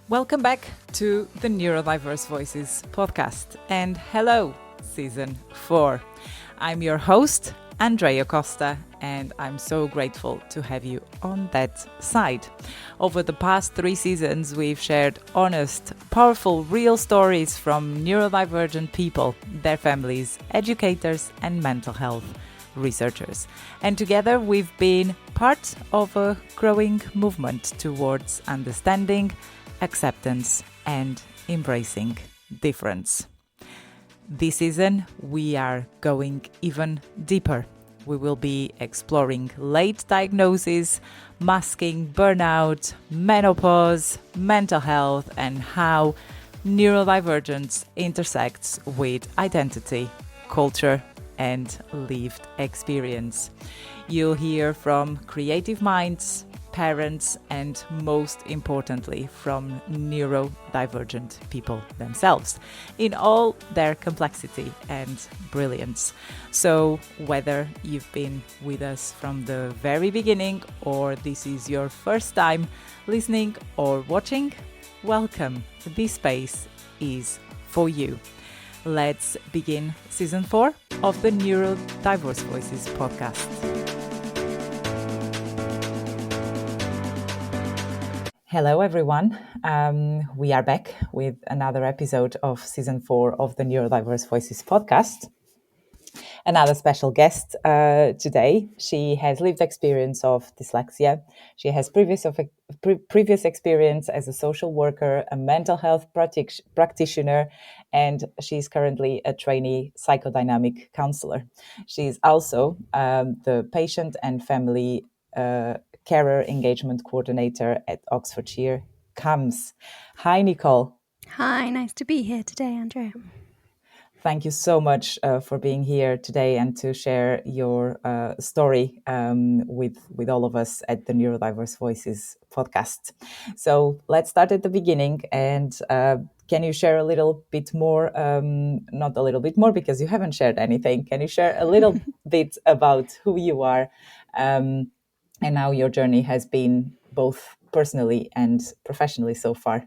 Welcome back to the Neurodiverse Voices podcast, and hello, season 4. I'm your host, Andrea Costa, and I'm so grateful to have you on that side. Over the past 3 seasons, we've shared honest, powerful, real stories from neurodivergent people, their families, educators, and mental health researchers. And together, we've been part of a growing movement towards understanding, acceptance, and embracing difference. This season, we are going even deeper. We will be exploring late diagnosis, masking burnout, menopause, mental health, and how neurodivergence intersects with identity, culture, and lived experience. You'll hear from creative minds, parents, and most importantly, from neurodivergent people themselves in all their complexity and brilliance. So whether you've been with us from the very beginning or this is your first time listening or watching, welcome. This space is for you. Let's begin season 4 of the Neurodiverse Voices podcast. Hello, everyone. We are back with another episode of season 4 of the Neurodiverse Voices podcast. Another special guest today. She has lived experience of dyslexia. She has previous experience as a social worker, a mental health practitioner, and she's currently a trainee psychodynamic counselor. She's also the patient and family carer engagement coordinator at Oxfordshire CAMHS. Hi, Nicole. Hi, nice to be here today, Andrea. Thank you so much for being here today and to share your story with all of us at the Neurodiverse Voices podcast. So let's start at the beginning. And can you share a little bit more, not a little bit more because you haven't shared anything. Can you share a little bit about who you are and how your journey has been both personally and professionally so far?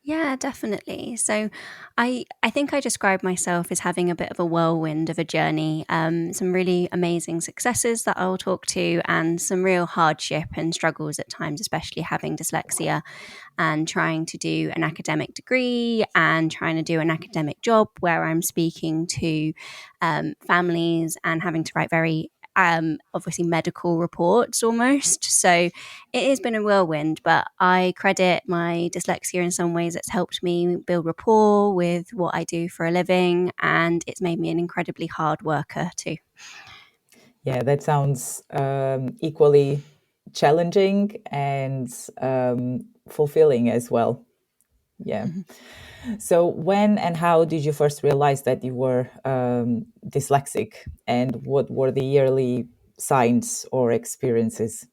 Yeah, definitely. So I think I describe myself as having a bit of a whirlwind of a journey, some really amazing successes that I'll talk to and some real hardship and struggles at times, especially having dyslexia and trying to do an academic degree and trying to do an academic job where I'm speaking to families and having to write very obviously medical reports almost. So it has been a whirlwind, but I credit my dyslexia in some ways. It's helped me build rapport with what I do for a living, and it's made me an incredibly hard worker too. Yeah, that sounds equally challenging and fulfilling as well. Yeah. So when and how did you first realize that you were dyslexic, and what were the early signs or experiences?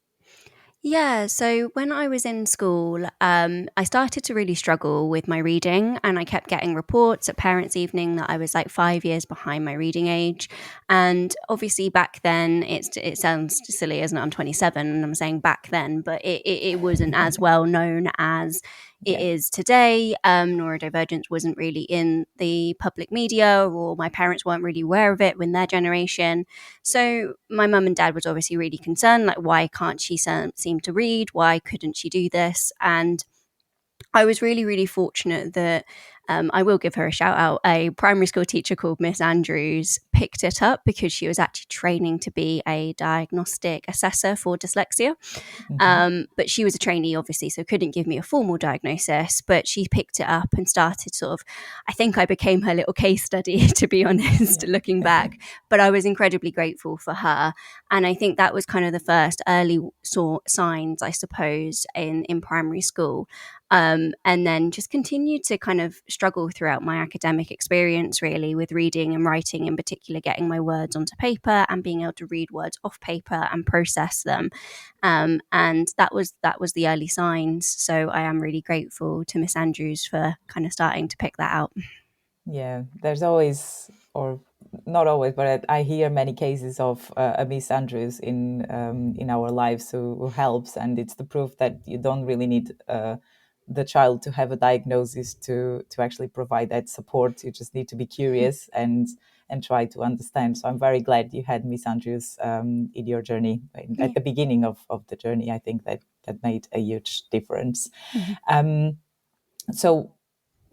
Yeah, so when I was in school, I started to really struggle with my reading, and I kept getting reports at parents' evening that I was like 5 years behind my reading age. And obviously, back then, it sounds silly, isn't it? I'm 27, and I'm saying back then, but it wasn't as well known as it is today. Neurodivergence wasn't really in the public media, or my parents weren't really aware of it in their generation. So my mum and dad was obviously really concerned, like, why can't she seem to read? Why couldn't she do this? And I was really, really fortunate that I will give her a shout out. A primary school teacher called Miss Andrews picked it up because she was actually training to be a diagnostic assessor for dyslexia. But she was a trainee, obviously, so couldn't give me a formal diagnosis. But she picked it up and started I think I became her little case study, to be honest, looking back. But I was incredibly grateful for her. And I think that was kind of the first early signs, I suppose, in primary school. And then just continued to kind of struggle throughout my academic experience, really, with reading and writing, in particular, getting my words onto paper and being able to read words off paper and process them. And that was the early signs. So I am really grateful to Miss Andrews for kind of starting to pick that out. Yeah, there's always, or not always, but I hear many cases of a Miss Andrews in our lives who helps, and it's the proof that you don't really need the child to have a diagnosis to actually provide that support. You just need to be curious and try to understand. So I'm very glad you had Miss Andrews in your journey at the beginning of the journey. I think that made a huge difference. So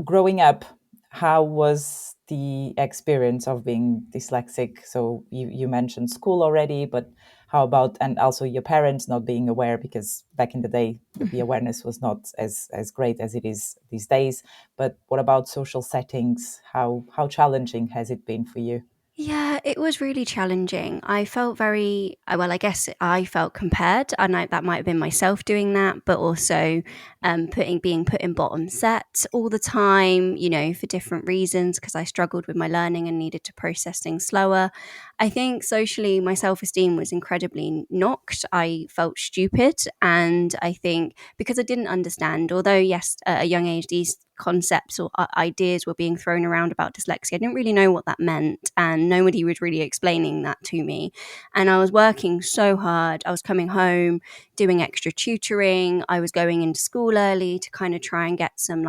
growing up, how was the experience of being dyslexic? So you mentioned school already, but how about, and also your parents not being aware, because back in the day, the awareness was not as great as it is these days. But what about social settings? How challenging has it been for you? Yeah, it was really challenging. I felt very, well, I guess I felt compared, and that might have been myself doing that, but also being put in bottom sets all the time, for different reasons, because I struggled with my learning and needed to process things slower. I think socially, my self-esteem was incredibly knocked. I felt stupid, and I think because I didn't understand, although yes, at a young age, these concepts or ideas were being thrown around about dyslexia. I didn't really know what that meant, and nobody was really explaining that to me. And I was working so hard. I was coming home, doing extra tutoring. I was going into school early to kind of try and get some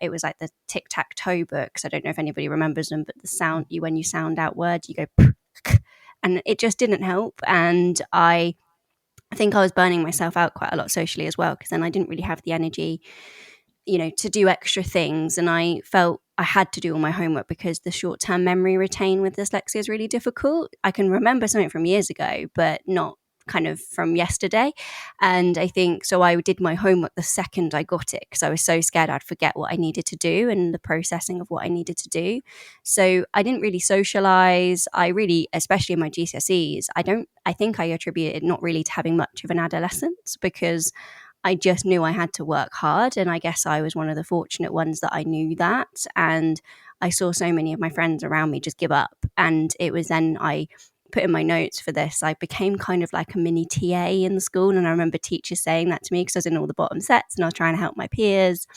it was like the tic-tac-toe books. I don't know if anybody remembers them, but the sound when you sound out words, you go and it just didn't help. And I think I was burning myself out quite a lot socially as well, because then I didn't really have the energy to do extra things. And I felt I had to do all my homework because the short-term memory retain with dyslexia is really difficult. I can remember something from years ago, but not kind of from yesterday. And I think, so I did my homework the second I got it, because I was so scared I'd forget what I needed to do and the processing of what I needed to do. So I didn't really socialize. I really, especially in my GCSEs, I think I attribute it not really to having much of an adolescence, because I just knew I had to work hard. And I guess I was one of the fortunate ones that I knew that. And I saw so many of my friends around me just give up. And it was then I put in my notes for this, I became kind of like a mini TA in the school. And I remember teachers saying that to me, because I was in all the bottom sets and I was trying to help my peers.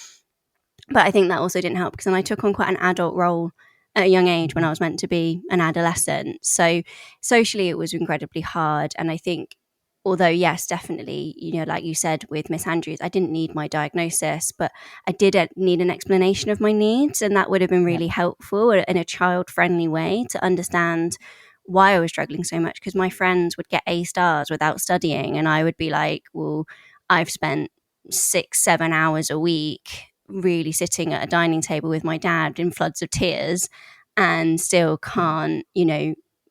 But I think that also didn't help, because then I took on quite an adult role at a young age when I was meant to be an adolescent. So socially, it was incredibly hard. And I think, although, yes, definitely, like you said with Miss Andrews, I didn't need my diagnosis, but I did need an explanation of my needs. And that would have been really helpful in a child-friendly way to understand why I was struggling so much, because my friends would get A stars without studying. And I would be like, well, I've spent 6-7 hours a week really sitting at a dining table with my dad in floods of tears and still can't,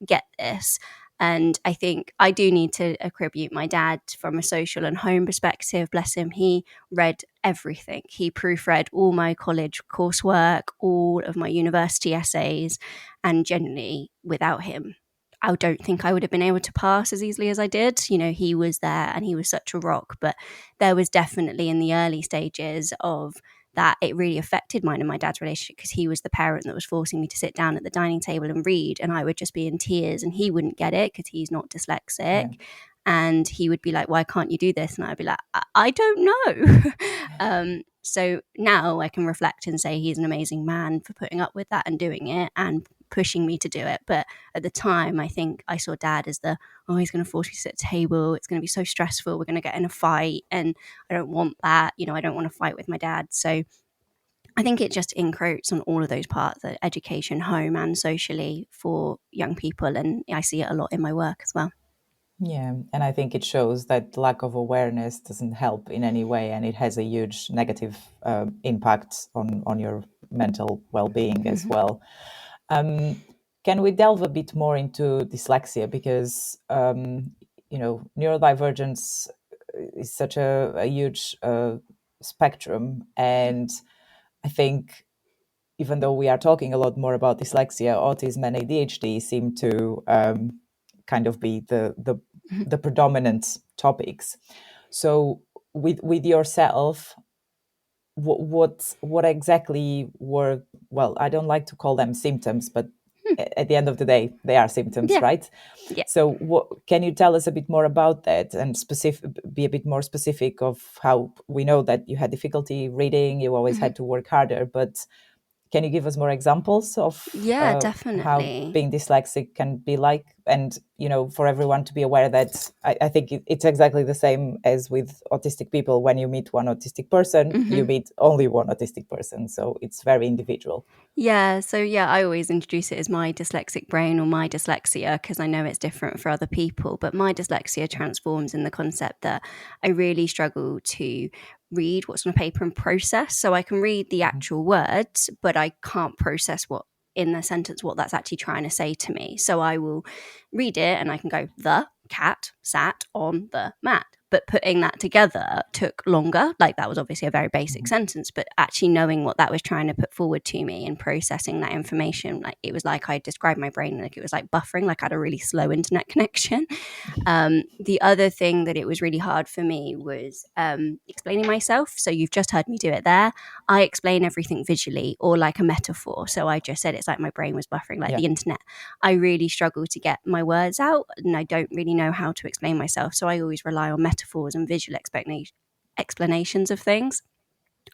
get this. And I think I do need to attribute my dad from a social and home perspective. Bless him. He read everything. He proofread all my college coursework, all of my university essays, and generally without him, I don't think I would have been able to pass as easily as I did. He was there and he was such a rock, but there was definitely in the early stages of that, it really affected mine and my dad's relationship, because he was the parent that was forcing me to sit down at the dining table and read, and I would just be in tears, and he wouldn't get it because he's not dyslexic. Yeah. And he would be like, why can't you do this? And I'd be like, I don't know. So now I can reflect and say he's an amazing man for putting up with that and doing it and pushing me to do it. But at the time, I think I saw dad as he's going to force me to sit at a table. It's going to be so stressful. We're going to get in a fight. And I don't want that. I don't want to fight with my dad. So I think it just encroaches on all of those parts, the education, home and socially for young people. And I see it a lot in my work as well. Yeah, and I think it shows that lack of awareness doesn't help in any way, and it has a huge negative impact on your mental well-being as well. Can we delve a bit more into dyslexia, because neurodivergence is such a huge spectrum, and I think even though we are talking a lot more about dyslexia, autism and ADHD seem to kind of be the predominant topics. So with yourself, what exactly were, well, I don't like to call them symptoms, but at the end of the day, they are symptoms, right? Yeah. So can you tell us a bit more about that, and be a bit more specific of how we know that you had difficulty reading, you always had to work harder, but Can you give us more examples of Yeah, how definitely. being dyslexic can be like? And, for everyone to be aware that I think it's exactly the same as with autistic people. When you meet one autistic person, you meet only one autistic person. So it's very individual. Yeah, so I always introduce it as my dyslexic brain or my dyslexia because I know it's different for other people. But my dyslexia transforms in the concept that I really struggle to read what's on a paper and process. So I can read the actual words, but I can't process what in the sentence what that's actually trying to say to me. So I will read it and I can go, the cat sat on the mat. But putting that together took longer. Like, that was obviously a very basic sentence, but actually knowing what that was trying to put forward to me and processing that information, like, it was like I described my brain like it was like buffering, like I had a really slow internet connection. The other thing that it was really hard for me was explaining myself. So you've just heard me do it there. I explain everything visually or like a metaphor. So I just said it's like my brain was buffering, like the internet. I really struggle to get my words out, and I don't really know how to explain myself. So I always rely on metaphors and visual explanations of things.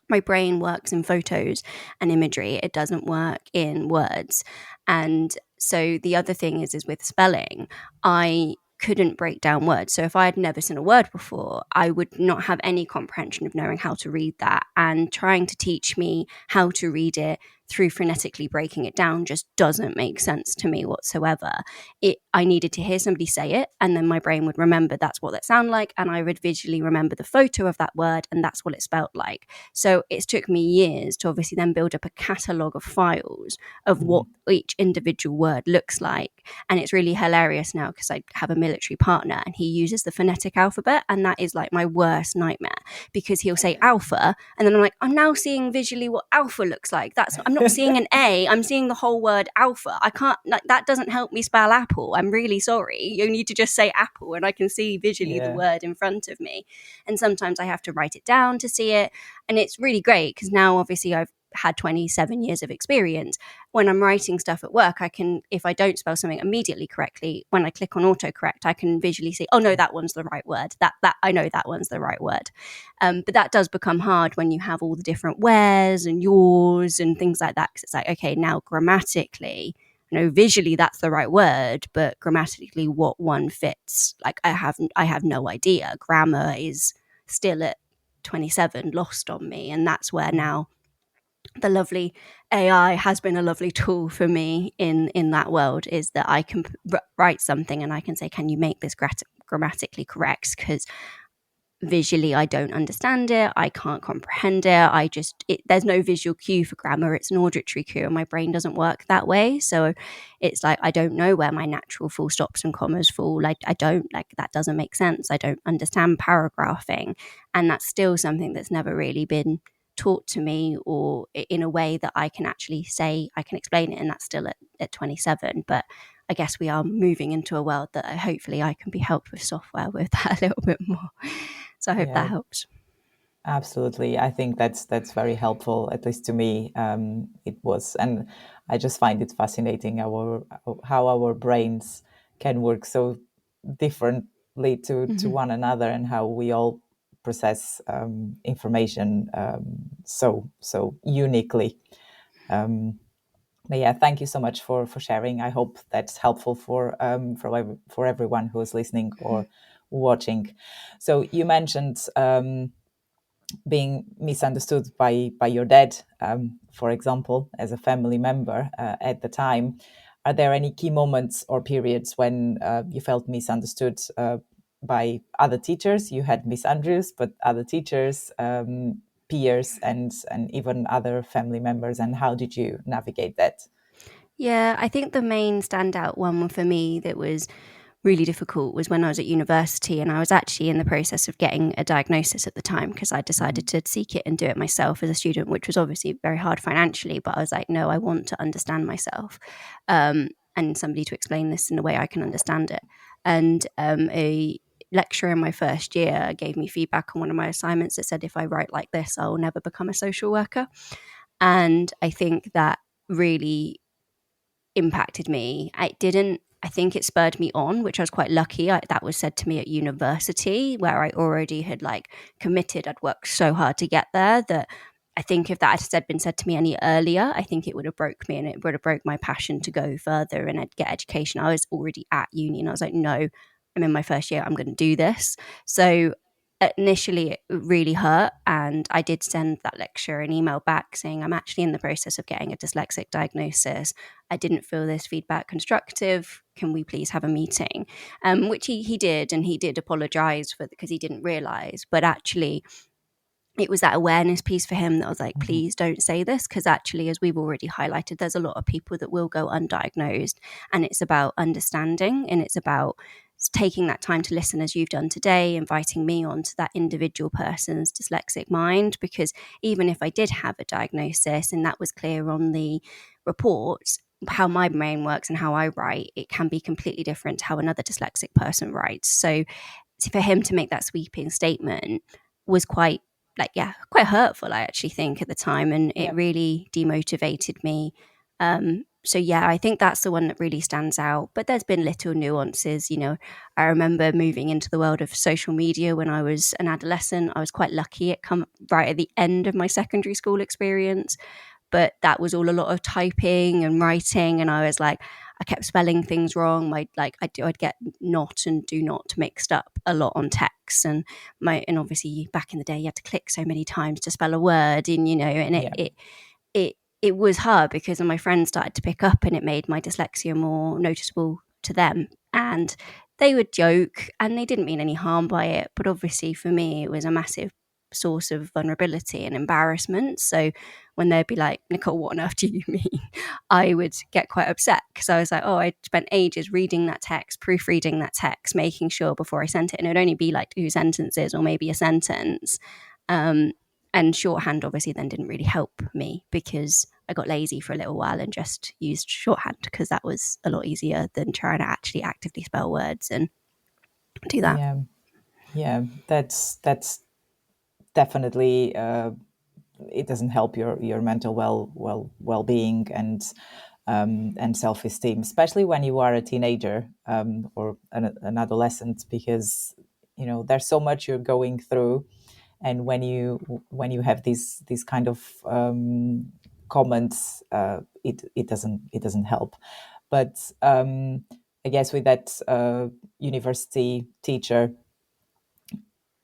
My brain works in photos and imagery. It doesn't work in words. And so the other thing is with spelling, I couldn't break down words. So if I had never seen a word before, I would not have any comprehension of knowing how to read that. And trying to teach me how to read it through phonetically breaking it down just doesn't make sense to me whatsoever. I needed to hear somebody say it, and then my brain would remember that's what that sounded like, and I would visually remember the photo of that word, and that's what it spelt like. So it took me years to obviously then build up a catalogue of files of what each individual word looks like. And it's really hilarious now because I have a military partner and he uses the phonetic alphabet, and that is like my worst nightmare because he'll say alpha, and then I'm like, I'm now seeing visually what alpha looks like. I'm not seeing an A, I'm seeing the whole word alpha. I can't, like, that doesn't help me spell apple. I'm really sorry. You need to just say apple and I can see visually the word in front of me. And sometimes I have to write it down to see it. And it's really great because now obviously I've had 27 years of experience. When I'm writing stuff at work, I can, if I don't spell something immediately correctly, when I click on autocorrect, I can visually see, oh no, that one's the right word. That I know that one's the right word. But that does become hard when you have all the different wheres and yours and things like that. Because it's like, okay, now grammatically, visually that's the right word, but grammatically what one fits, like I have no idea. Grammar is still at 27 lost on me, and that's where now the lovely AI has been a lovely tool for me in that world, is that I can write something and I can say, can you make this grammatically correct? Because visually I don't understand it, I can't comprehend it, there's no visual cue for grammar, it's an auditory cue, and my brain doesn't work that way. So it's like I don't know where my natural full stops and commas fall. Like I don't, like, that doesn't make sense. I don't understand paragraphing, and that's still something that's never really been taught to me or in a way that I can actually say I can explain it, and that's still at 27. But I guess we are moving into a world that hopefully I can be helped with software with that a little bit more. So I hope that helps. Absolutely. I think that's very helpful, at least to me. It was, and I just find it fascinating how our brains can work so differently to one another, and how we all process information so uniquely. But yeah, thank you so much for sharing. I hope that's helpful for everyone who is listening or watching. So you mentioned being misunderstood by your dad, for example, as a family member at the time. Are there any key moments or periods when you felt misunderstood by other teachers? You had Miss Andrews, but other teachers, peers, and even other family members. And how did you navigate that? Yeah, I think the main standout one for me that was really difficult was when I was at university, and I was actually in the process of getting a diagnosis at the time because I decided to seek it and do it myself as a student, which was obviously very hard financially, but I was like, no, I want to understand myself, and somebody to explain this in a way I can understand it. And a lecturer in my first year gave me feedback on one of my assignments that said, if I write like this, I will never become a social worker. And I think that really impacted me. I think it spurred me on, which I was quite lucky. That was said to me at university, where I already had committed. I'd worked so hard to get there that I think if that had been said to me any earlier, I think it would have broke me, and it would have broke my passion to go further and get education. I was already at uni and I was like, no, I'm in my first year, I'm going to do this. So initially it really hurt, and I did send that lecturer an email back saying, I'm actually in the process of getting a dyslexic diagnosis. I didn't feel this feedback constructive. Can we please have a meeting? Which he did, and he did apologize for, because he didn't realize. But actually, it was that awareness piece for him that I was like, please don't say this, because actually, as we've already highlighted, there's a lot of people that will go undiagnosed, and it's about understanding, and it's about taking that time to listen, as you've done today, inviting me onto that individual person's dyslexic mind. Because even if I did have a diagnosis and that was clear on the reports, how my brain works and how I write, it can be completely different to how another dyslexic person writes. So for him to make that sweeping statement was quite hurtful, I actually think, at the time, and it really demotivated me. So yeah, I think that's the one that really stands out. But there's been little nuances. I remember moving into the world of social media when I was an adolescent. I was quite lucky. It come right at the end of my secondary school experience, but that was all a lot of typing and writing, and I was like, I kept spelling things wrong. I'd get not and do not mixed up a lot on text, and obviously back in the day you had to click so many times to spell a word, and it was hard because my friends started to pick up, and it made my dyslexia more noticeable to them. And they would joke, and they didn't mean any harm by it, but obviously for me it was a massive source of vulnerability and embarrassment. So when they'd be like, Nicole, what on earth do you mean? I would get quite upset, because I was like, I spent ages reading that text, proofreading that text, making sure before I sent it, and it would only be like 2 sentences or maybe a sentence. And shorthand obviously then didn't really help me, because I got lazy for a little while and just used shorthand, because that was a lot easier than trying to actually actively spell words and do that. Yeah, that's definitely it doesn't help your mental well-being and self-esteem, especially when you are a teenager or an adolescent, because there's so much you're going through, and when you have these kind of comments, it doesn't help. But I guess with that university teacher,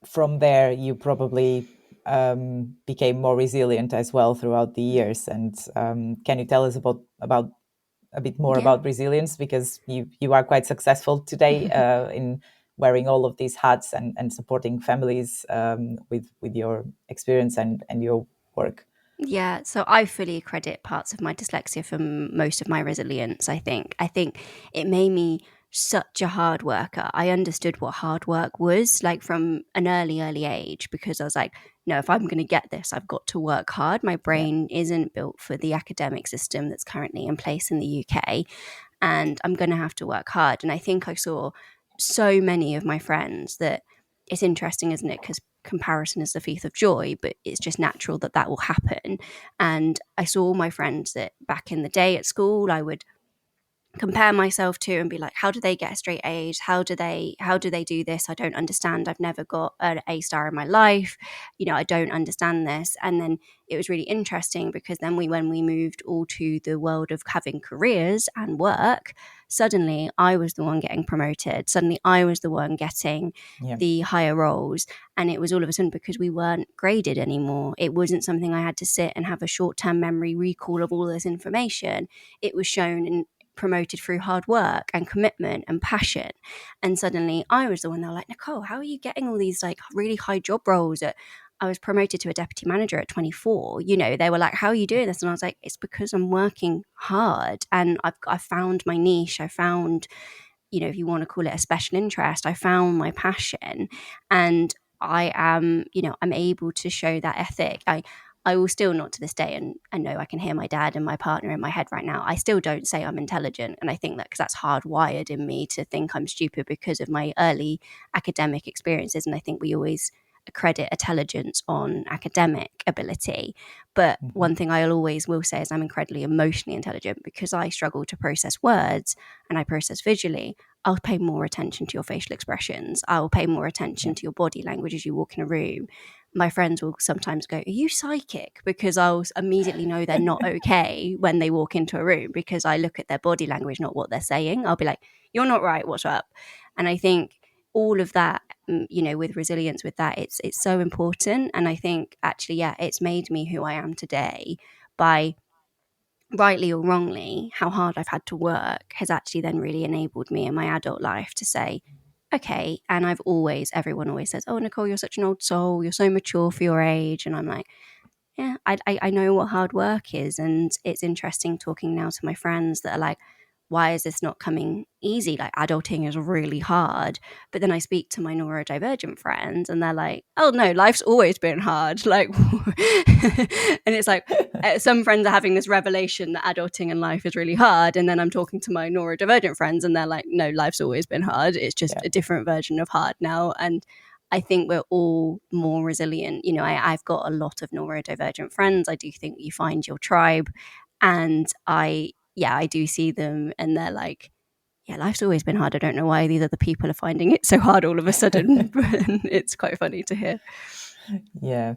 from there you probably became more resilient as well throughout the years. And can you tell us about a bit more about resilience, because you are quite successful today in wearing all of these hats and supporting families with your experience and your work? Yeah, so I fully credit parts of my dyslexia for most of my resilience, I think. I think it made me such a hard worker. I understood what hard work was, like, from an early age, because I was like, no, if I'm going to get this, I've got to work hard. My brain isn't built for the academic system that's currently in place in the UK, and I'm going to have to work hard. And I think I saw so many of my friends that, it's interesting, isn't it? Because comparison is the thief of joy, but it's just natural that will happen. And I saw my friends that back in the day at school, I would compare myself to and be like, how do they get a straight A's? How do they do this? I don't understand. I've never got an A star in my life. I don't understand this. And then it was really interesting, because then when we moved all to the world of having careers and work, suddenly I was the one getting promoted. Suddenly I was the one getting the higher roles. And it was all of a sudden because we weren't graded anymore. It wasn't something I had to sit and have a short-term memory recall of all this information. It was shown and promoted through hard work and commitment and passion. And suddenly I was the one that was like, Nicole, how are you getting all these like really high job roles? I was promoted to a deputy manager at 24. They were like, how are you doing this? And I was like, it's because I'm working hard, and I've found my niche. I found, if you want to call it a special interest, I found my passion, and I am, I'm able to show that ethic. I will still, not to this day, and I know I can hear my dad and my partner in my head right now, I still don't say I'm intelligent. And I think that because that's hardwired in me to think I'm stupid because of my early academic experiences. And I think we always accredit intelligence on academic ability. But one thing I always will say is I'm incredibly emotionally intelligent, because I struggle to process words and I process visually. I'll pay more attention to your facial expressions. I'll pay more attention to your body language as you walk in a room. my friends will sometimes go, "Are you psychic?" Because I'll immediately know they're not okay when they walk into a room, because I look at their body language, not what they're saying. I'll be like, "You're not right. What's up?" And I think all of that, with resilience, with that, it's so important. And I think actually, yeah, it's made me who I am today by, rightly or wrongly, how hard I've had to work has actually then really enabled me in my adult life to say, okay. And everyone always says, "Oh, Nicole, you're such an old soul. You're so mature for your age." And I'm like, yeah, I know what hard work is. And it's interesting talking now to my friends that are like, why is this not coming easy? Like, adulting is really hard. But then I speak to my neurodivergent friends and they're like, oh no, life's always been hard. Like, and it's like, some friends are having this revelation that adulting and life is really hard. And then I'm talking to my neurodivergent friends and they're like, no, life's always been hard. It's just a different version of hard now. And I think we're all more resilient. I've got a lot of neurodivergent friends. I do think you find your tribe. And I do see them and they're like, yeah, life's always been hard. I don't know why these other people are finding it so hard all of a sudden. It's quite funny to hear. Yeah.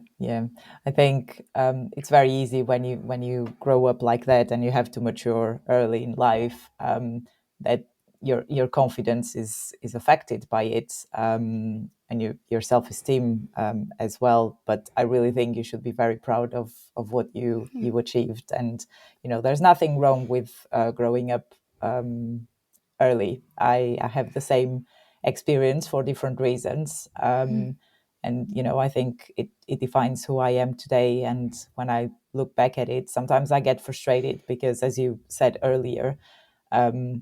I think it's very easy when you grow up like that and you have to mature early in life, that your confidence is affected by it, and your self-esteem as well. But I really think you should be very proud of what you achieved, and there's nothing wrong with growing up early. I have the same experience for different reasons. And I think it defines who I am today. And when I look back at it, sometimes I get frustrated because, as you said earlier,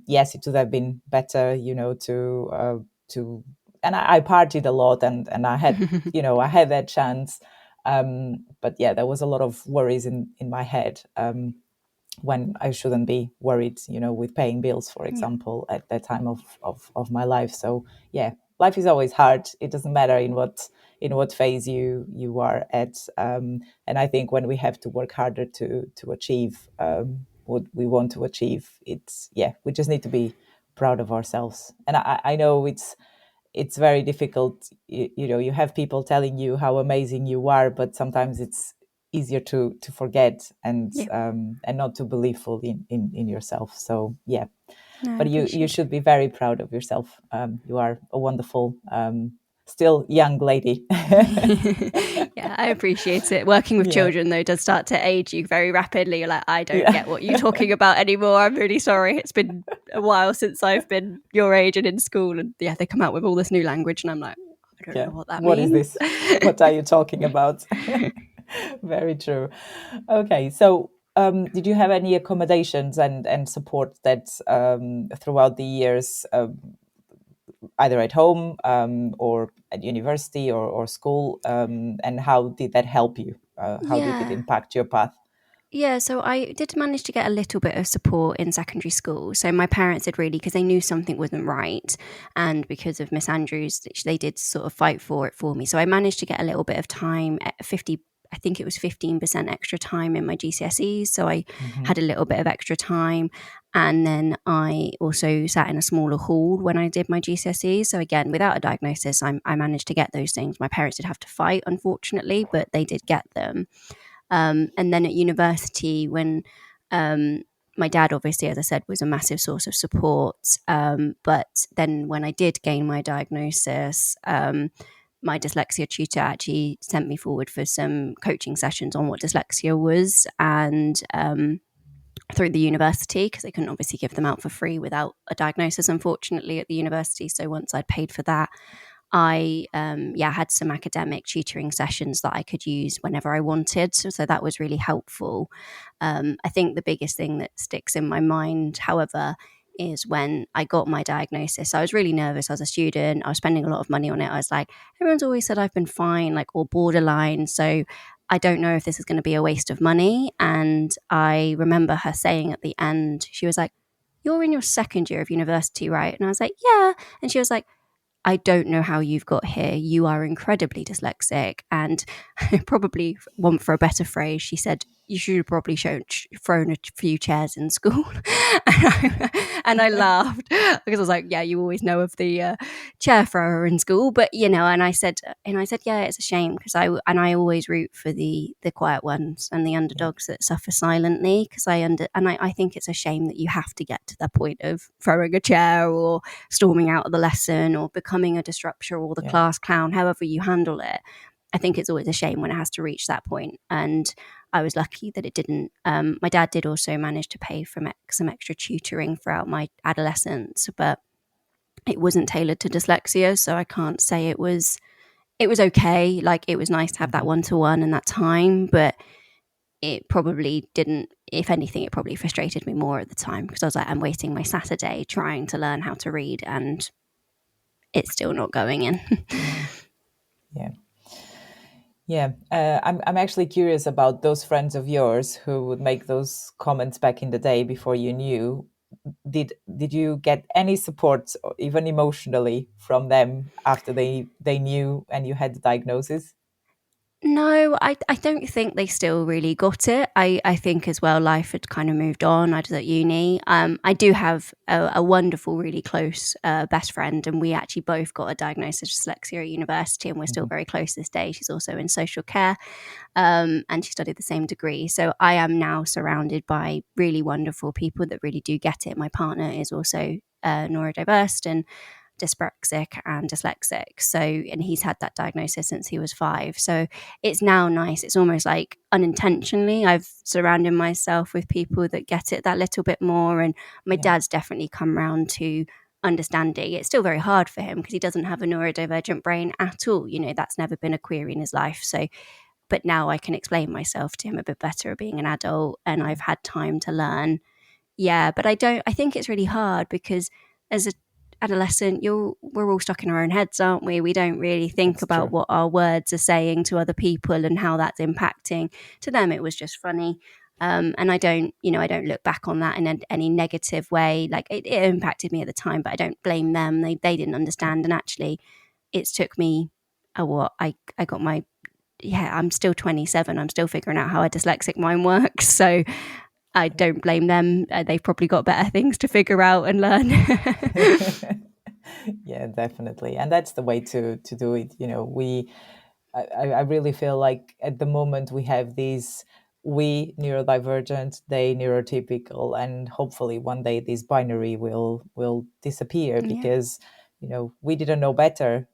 yes, it would have been better, to. And I partied a lot, and I had, I had that chance. But yeah, there was a lot of worries in my head. When I shouldn't be worried, with paying bills, for example, at that time of my life. So yeah, life is always hard. It doesn't matter in what phase you are at. And I think when we have to work harder to achieve what we want to achieve, we just need to be proud of ourselves. And I know it's very difficult. You have people telling you how amazing you are, but sometimes it's easier to forget and not to believe fully in yourself. So yeah, No, but you should be very proud of yourself. You are a wonderful, still young lady. Yeah, I appreciate it. Working with children, though, does start to age you very rapidly. You're like, I don't get what you're talking about anymore. I'm really sorry. It's been a while since I've been your age and in school. And yeah, they come out with all this new language and I'm like, I don't know what that means. What is this? What are you talking about? Very true. Okay, so did you have any accommodations and support that throughout the years, either at home or at university or school, and how did that help you? How did it impact your path? Yeah, so I did manage to get a little bit of support in secondary school. So my parents did really, because they knew something wasn't right. And because of Miss Andrews, they did sort of fight for it for me. So I managed to get a little bit of time at 50, I think it was 15% extra time in my GCSEs. So I had a little bit of extra time. And then I also sat in a smaller hall when I did my GCSEs. So again, without a diagnosis, I managed to get those things. My parents did have to fight, unfortunately, but they did get them. And then at university, when my dad, obviously, as I said, was a massive source of support. But then when I did gain my diagnosis, my dyslexia tutor actually sent me forward for some coaching sessions on what dyslexia was, and through the university, because they couldn't obviously give them out for free without a diagnosis, unfortunately, at the university. So once I'd paid for that, I had some academic tutoring sessions that I could use whenever I wanted. So that was really helpful. I think the biggest thing that sticks in my mind, however, is when I got my diagnosis. I was really nervous. I was a student. I was spending a lot of money on it. I was like, everyone's always said I've been fine, like, or borderline. So I don't know if this is going to be a waste of money. And I remember her saying at the end, she was like, "You're in your second year of university, right?" And I was like, "Yeah." And she was like, "I don't know how you've got here. You are incredibly dyslexic." And probably, want for a better phrase, she said, you should have probably thrown a few chairs in school. And I laughed because I was like, yeah, you always know of the chair thrower in school. But, and I said, yeah, it's a shame because I always root for the quiet ones and the underdogs that suffer silently, because I think it's a shame that you have to get to the point of throwing a chair or storming out of the lesson or becoming a disruptor or the class clown, however you handle it. I think it's always a shame when it has to reach that point. And I was lucky that it didn't. My dad did also manage to pay for some extra tutoring throughout my adolescence, but it wasn't tailored to dyslexia. So I can't say it was okay. Like, it was nice to have that one-to-one and that time, but it probably didn't. If anything, it probably frustrated me more at the time, because I was like, I'm wasting my Saturday trying to learn how to read and it's still not going in. Yeah, I'm actually curious about those friends of yours who would make those comments back in the day before you knew. Did you get any support, even emotionally, from them after they knew and you had the diagnosis? No, I don't think they still really got it. I think as well, life had kind of moved on. I was at uni. I do have a wonderful, really close best friend, and we actually both got a diagnosis of dyslexia at university, and we're still very close this day. She's also in social care, and she studied the same degree. So I am now surrounded by really wonderful people that really do get it. My partner is also neurodiverse and dyspraxic and dyslexic. So, and he's had that diagnosis since he was 5. So it's now nice. It's almost like unintentionally I've surrounded myself with people that get it that little bit more. And my dad's definitely come around to understanding. It's still very hard for him because he doesn't have a neurodivergent brain at all. That's never been a query in his life. So, but now I can explain myself to him a bit better being an adult, and I've had time to learn. Yeah, but I think it's really hard because as a adolescent, we're all stuck in our own heads, aren't we? We don't really think about what our words are saying to other people and how that's impacting. To them, it was just funny. And I don't look back on that in any negative way. Like, it impacted me at the time, but I don't blame them. They didn't understand. And actually, it took me I got my, I'm still 27. I'm still figuring out how a dyslexic mind works. So I don't blame them. They've probably got better things to figure out and learn. Yeah, definitely. And that's the way to do it. I really feel like at the moment we have these, we neurodivergent, they neurotypical, and hopefully one day this binary will disappear because, we didn't know better.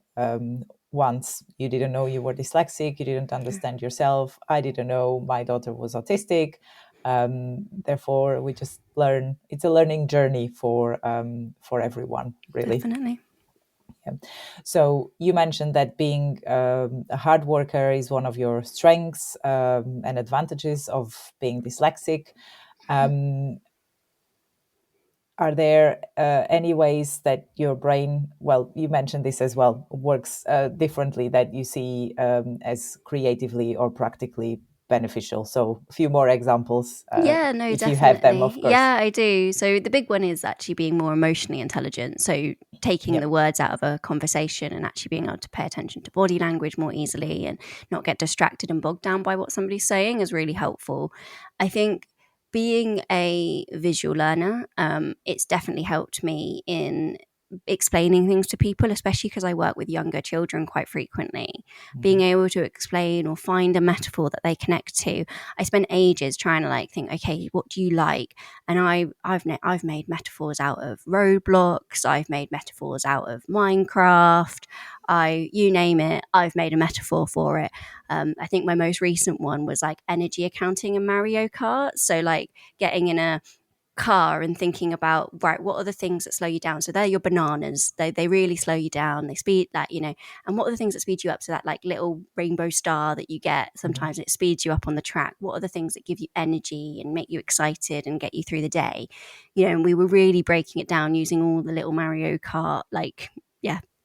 Once you didn't know you were dyslexic, you didn't understand yourself. I didn't know my daughter was autistic. Therefore, we just learn. It's a learning journey for everyone, really. Definitely. Yeah. So you mentioned that being a hard worker is one of your strengths and advantages of being dyslexic. Are there any ways that your brain, well, you mentioned this as well, works differently that you see as creatively or practically beneficial? So a few more examples. No, if definitely. you have them, of course. Yeah, I do. So the big one is actually being more emotionally intelligent. So taking the words out of a conversation and actually being able to pay attention to body language more easily and not get distracted and bogged down by what somebody's saying is really helpful. I think being a visual learner, it's definitely helped me in explaining things to people, especially because I work with younger children quite frequently. Being able to explain or find a metaphor that they connect to. I spent ages trying to think, okay, what do you like? And I've made metaphors out of Roblox. I've made metaphors out of Minecraft. You name it, I've made a metaphor for it. I think my most recent one was energy accounting in Mario Kart. So getting in a car and thinking about, right, what are the things that slow you down? So they're your bananas. They really slow you down. They speed that, and what are the things that speed you up? So that little rainbow star that you get, sometimes it speeds you up on the track. What are the things that give you energy and make you excited and get you through the day? And we were really breaking it down using all the little Mario Kart,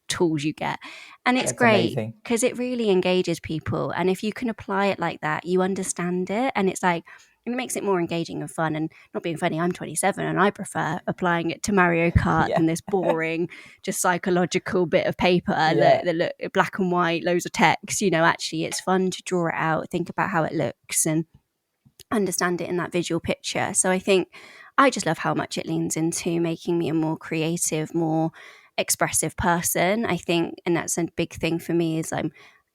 tools you get. And it's great because it really engages people. And if you can apply it like that, you understand it. And it's it makes it more engaging and fun. And not being funny, I'm 27 and I prefer applying it to Mario Kart than this boring, just psychological bit of paper that look black and white, loads of text. Actually, it's fun to draw it out, think about how it looks. And understand it in that visual picture. So I think I just love how much it leans into making me a more creative, more expressive person. I think, and that's a big thing for me, is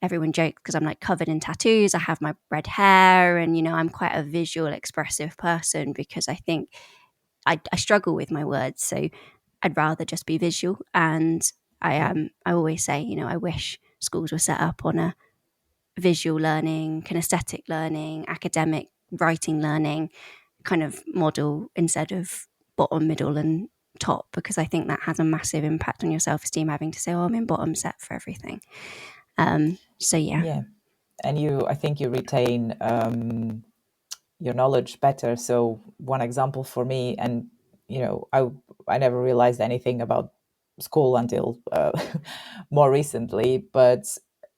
everyone jokes because I'm like covered in tattoos. I have my red hair, and I'm quite a visual, expressive person because I think I struggle with my words. So I'd rather just be visual. And I always say, I wish schools were set up on a visual learning, kinesthetic learning, academic writing learning kind of model instead of bottom, middle, and top, because I think that has a massive impact on your self-esteem, having to say, oh, I'm in bottom set for everything. So yeah. And I think you retain your knowledge better. So one example for me, and I never realized anything about school until more recently, but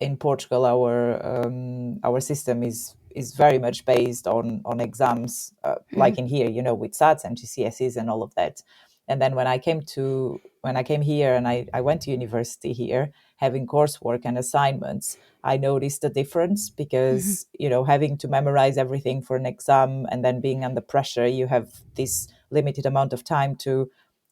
in Portugal our system is very much based on exams, like in here, with SATs and GCSEs and all of that. And then when I came here and I went to university here, having coursework and assignments, I noticed the difference because, having to memorize everything for an exam and then being under pressure, you have this limited amount of time to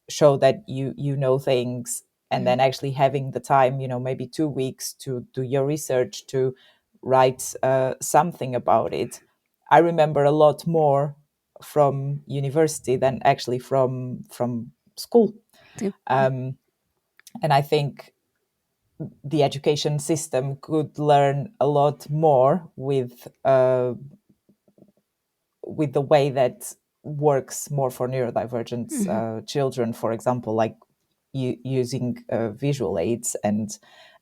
show that you know things, and then actually having the time, maybe 2 weeks to do your research, to write something about it. I remember a lot more from university than actually from school. And I think the education system could learn a lot more with the way that works more for neurodivergent children, for example, like using visual aids and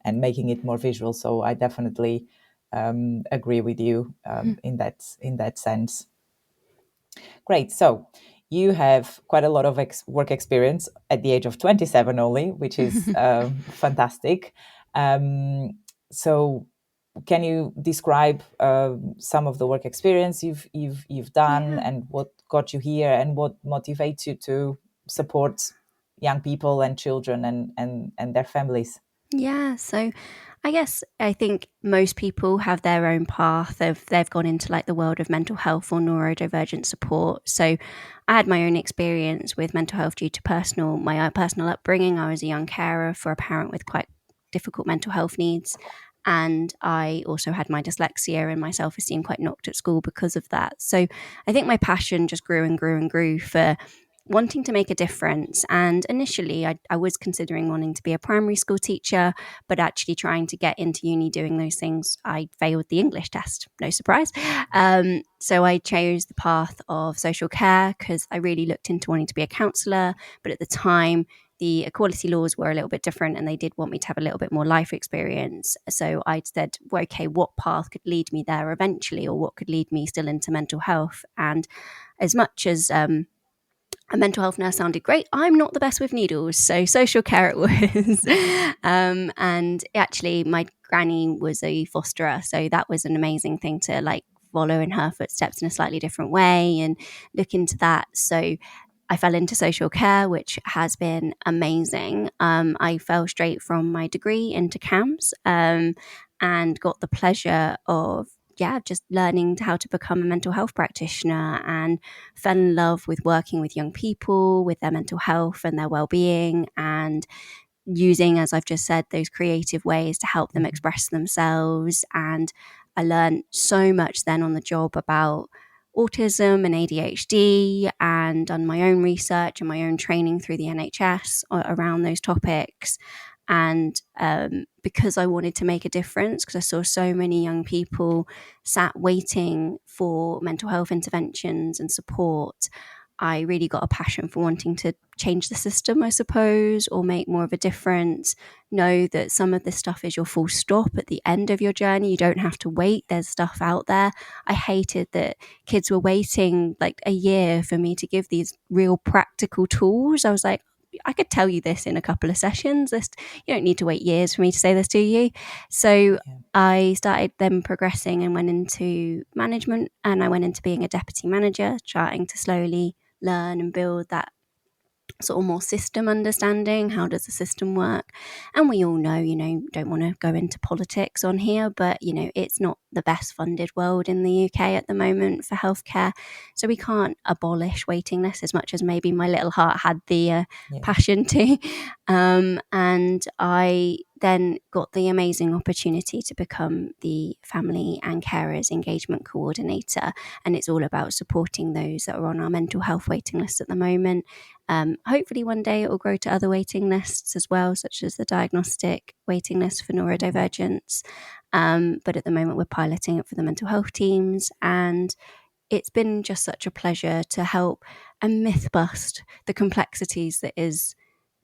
making it more visual. So I definitely agree with you in that sense. Great. So you have quite a lot of work experience at the age of 27 only, which is fantastic. So can you describe some of the work experience you've done and what got you here and what motivates you to support young people and children and their families? Yeah, so I think most people have their own path. They've gone into like the world of mental health or neurodivergent support. So I had my own experience with mental health due to my personal upbringing. I was a young carer for a parent with quite difficult mental health needs. And I also had my dyslexia and my self-esteem quite knocked at school because of that. So I think my passion just grew and grew and grew for wanting to make a difference. And initially, I was considering wanting to be a primary school teacher, but actually trying to get into uni doing those things, I failed the English test. No surprise. So I chose the path of social care because I really looked into wanting to be a counsellor. But at the time, the equality laws were a little bit different and they did want me to have a little bit more life experience. So I said, well, okay, what path could lead me there eventually, or what could lead me still into mental health? And as much as a mental health nurse sounded great, I'm not the best with needles, so social care it was. And actually, my granny was a fosterer, so that was an amazing thing to like follow in her footsteps in a slightly different way and look into that. So I fell into social care, which has been amazing. I fell straight from my degree into CAMS and got the pleasure of just learning how to become a mental health practitioner, and fell in love with working with young people, with their mental health and their well-being, and using, as I've just said, those creative ways to help them express themselves. And I learned so much then on the job about autism and ADHD, and done my own research and my own training through the NHS around those topics. And because I wanted to make a difference, because I saw so many young people sat waiting for mental health interventions and support, I really got a passion for wanting to change the system, I suppose, or make more of a difference. Know that some of this stuff is your full stop at the end of your journey. You don't have to wait. There's stuff out there. I hated that kids were waiting like a year for me to give these real practical tools. I was like, I could tell you this in a couple of sessions. You don't need to wait years for me to say this to you. So I started then progressing and went into management, and I went into being a deputy manager, trying to slowly learn and build that sort of more system understanding. How does the system work? And we all know, don't want to go into politics on here, but, it's not the best funded world in the UK at the moment for healthcare. So we can't abolish waiting lists as much as maybe my little heart had the passion to. And I then got the amazing opportunity to become the family and carers engagement coordinator. And it's all about supporting those that are on our mental health waiting list at the moment. Hopefully one day it will grow to other waiting lists as well, such as the diagnostic waiting list for neurodivergence. But at the moment we're piloting it for the mental health teams, and it's been just such a pleasure to help and myth bust the complexities that is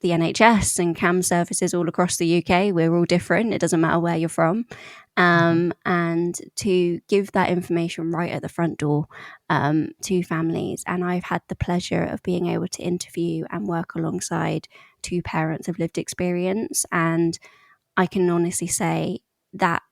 the NHS and CAM services all across the UK. We're all different. It doesn't matter where you're from. And to give that information right at the front door to families. And I've had the pleasure of being able to interview and work alongside two parents of lived experience. And I can honestly say that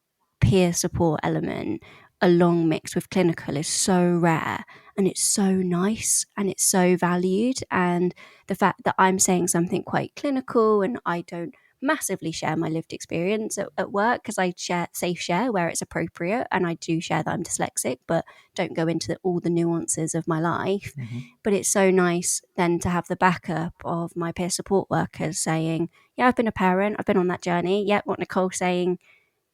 peer support element along mixed with clinical is so rare, and it's so nice, and it's so valued. And the fact that I'm saying something quite clinical, and I don't massively share my lived experience at work, because I safe share where it's appropriate, and I do share that I'm dyslexic, but don't go into all the nuances of my life. But it's so nice then to have the backup of my peer support workers saying, yeah, I've been a parent, I've been on that journey. Yeah, what Nicole's saying,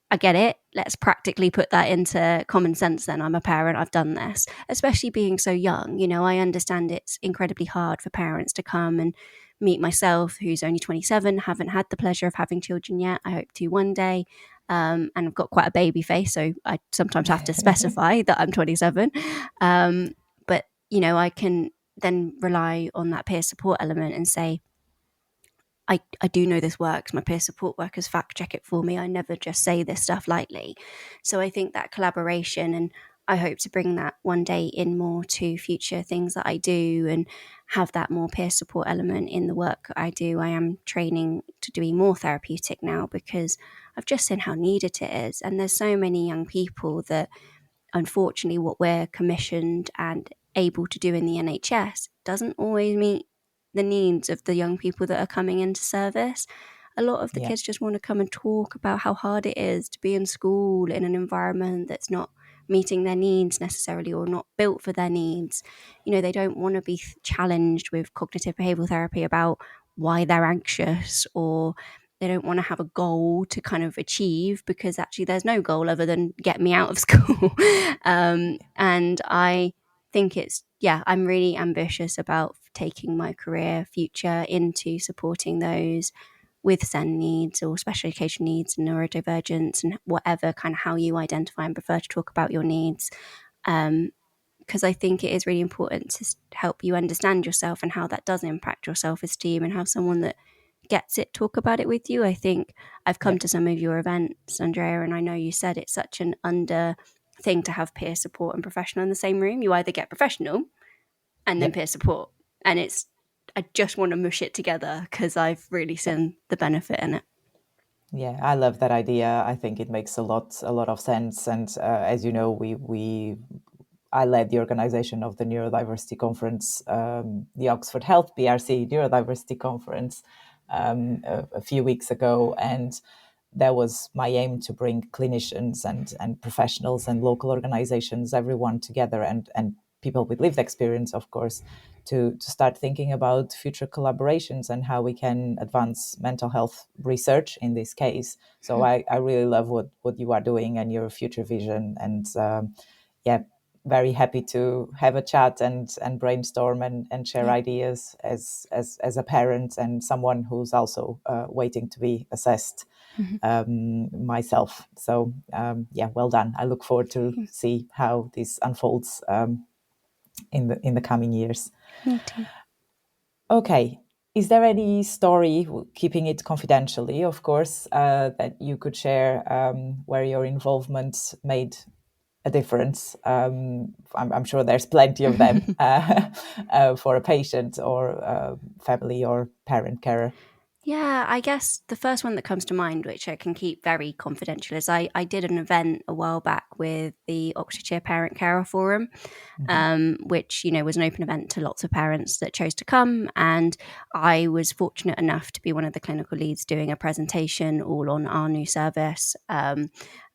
I get it. Let's practically put that into common sense then. I'm a parent, I've done this. Especially being so young, I understand it's incredibly hard for parents to come and meet myself, who's only 27, haven't had the pleasure of having children yet. I hope to one day. And I've got quite a baby face, so I sometimes have to specify that I'm 27. But, I can then rely on that peer support element and say, I do know this works. My peer support workers fact check it for me. I never just say this stuff lightly. So I think that collaboration, and I hope to bring that one day in more to future things that I do, and have that more peer support element in the work I do. I am training to be more therapeutic now, because I've just seen how needed it is. And there's so many young people that, unfortunately, what we're commissioned and able to do in the NHS doesn't always meet the needs of the young people that are coming into service. A lot of the kids just want to come and talk about how hard it is to be in school in an environment that's not meeting their needs necessarily, or not built for their needs. They don't want to be challenged with cognitive behavioral therapy about why they're anxious, or they don't want to have a goal to kind of achieve, because actually there's no goal other than get me out of school. And I think I'm really ambitious about taking my career future into supporting those with SEND needs or special education needs and neurodivergence, and whatever kind of how you identify and prefer to talk about your needs. Because I think it is really important to help you understand yourself and how that does impact your self-esteem, and have someone that gets it talk about it with you. I think I've come to some of your events, Andrea, and I know you said it's such an under thing to have peer support and professional in the same room. You either get professional and then peer support, and I just want to mush it together, because I've really seen the benefit in it. Yeah, I love that idea. I think it makes a lot of sense. And as you know, I led the organization of the Neurodiversity Conference, the Oxford Health BRC Neurodiversity Conference, a few weeks ago, and that was my aim, to bring clinicians and professionals and local organizations, everyone together, and people with lived experience, of course, to start thinking about future collaborations and how we can advance mental health research in this case. So I really love what you are doing and your future vision, and very happy to have a chat and brainstorm and share ideas as a parent and someone who's also waiting to be assessed myself. So well done. I look forward to see how this unfolds in the coming years. Me too. Okay. Is there any story, keeping it confidentially, of course, that you could share where your involvement made a difference? I'm sure there's plenty of them for a patient or family or parent carer. Yeah, I guess the first one that comes to mind, which I can keep very confidential, is I did an event a while back with the Oxfordshire Parent Carer Forum, which, was an open event to lots of parents that chose to come. And I was fortunate enough to be one of the clinical leads doing a presentation all on our new service.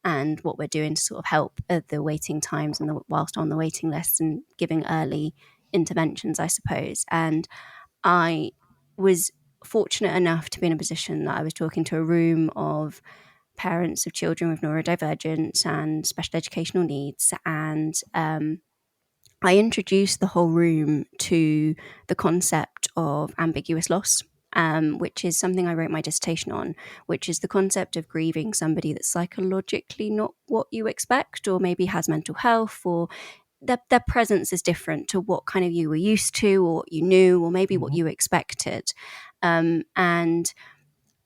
and what we're doing to sort of help the waiting times and whilst on the waiting list, and giving early interventions, I suppose. And I was fortunate enough to be in a position that I was talking to a room of parents of children with neurodivergence and special educational needs. And I introduced the whole room to the concept of ambiguous loss, which is something I wrote my dissertation on, which is the concept of grieving somebody that's psychologically not what you expect, or maybe has mental health, or their presence is different to what kind of you were used to, or what you knew, or maybe what you expected. And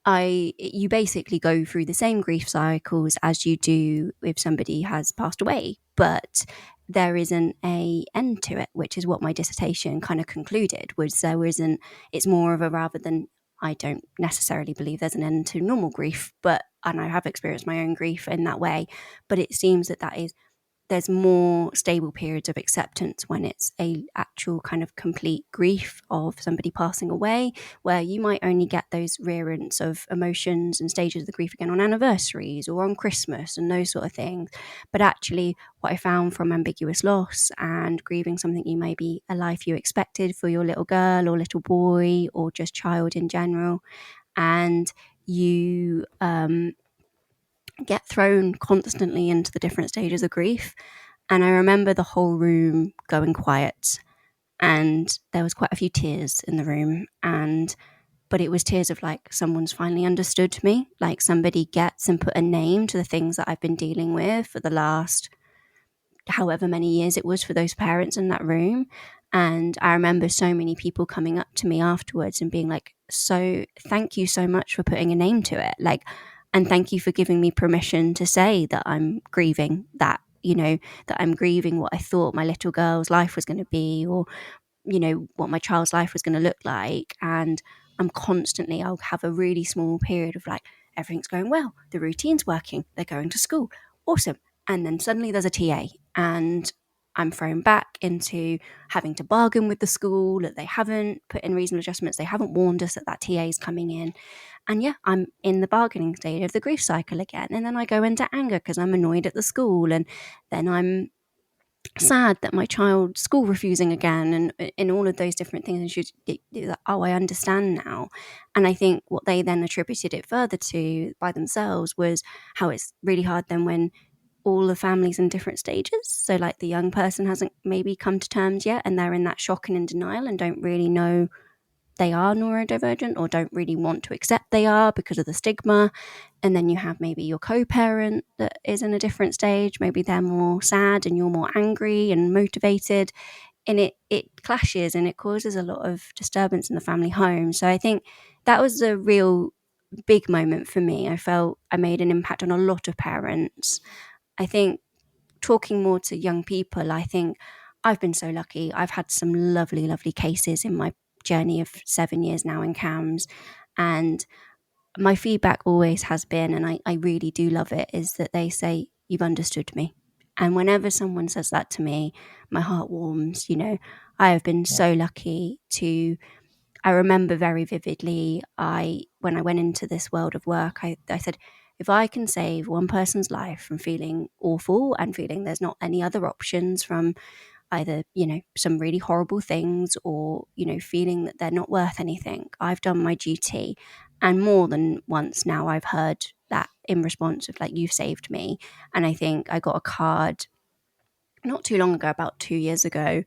you basically go through the same grief cycles as you do if somebody has passed away, but there isn't a end to it, which is what my dissertation kind of concluded, was there isn't, it's more of a, rather than, I don't necessarily believe there's an end to normal grief, and I have experienced my own grief in that way, but it seems that is, there's more stable periods of acceptance when it's a actual kind of complete grief of somebody passing away, where you might only get those rearrances of emotions and stages of the grief again on anniversaries or on Christmas and those sort of things. But actually, what I found from ambiguous loss and grieving something you maybe a life you expected for your little girl or little boy or just child in general, and you get thrown constantly into the different stages of grief. And I remember the whole room going quiet, and there was quite a few tears in the room, but it was tears of like someone's finally understood me, like somebody gets and put a name to the things that I've been dealing with for the last however many years it was for those parents in that room. And I remember so many people coming up to me afterwards and being like, so thank you so much for putting a name to it. Like, and thank you for giving me permission to say that I'm grieving that, that I'm grieving what I thought my little girl's life was going to be, or, what my child's life was going to look like. And I'll have a really small period of like, everything's going well, the routine's working, they're going to school, awesome. And then suddenly there's a TA, and I'm thrown back into having to bargain with the school that they haven't put in reasonable adjustments. They haven't warned us that TA is coming in. And yeah, I'm in the bargaining stage of the grief cycle again. And then I go into anger because I'm annoyed at the school. And then I'm sad that my child's school refusing again, and in all of those different things. I understand now. And I think what they then attributed it further to by themselves was how it's really hard then when all the families in different stages. So like the young person hasn't maybe come to terms yet, and they're in that shock and in denial and don't really know they are neurodivergent, or don't really want to accept they are because of the stigma. And then you have maybe your co-parent that is in a different stage. Maybe they're more sad and you're more angry and motivated. And it clashes, and it causes a lot of disturbance in the family home. So I think that was a real big moment for me. I felt I made an impact on a lot of parents. I think talking more to young people, I think I've been so lucky. I've had some lovely, lovely cases in my journey of 7 years now in CAMS. And my feedback always has been, and I really do love it, is that they say, you've understood me. And whenever someone says that to me, my heart warms. I have been so lucky I remember very vividly, when I went into this world of work, I said, if I can save one person's life from feeling awful and feeling there's not any other options from either, some really horrible things, or, feeling that they're not worth anything, I've done my duty. And more than once now, I've heard that in response of like, you've saved me. And I think I got a card not too long ago, about 2 years ago,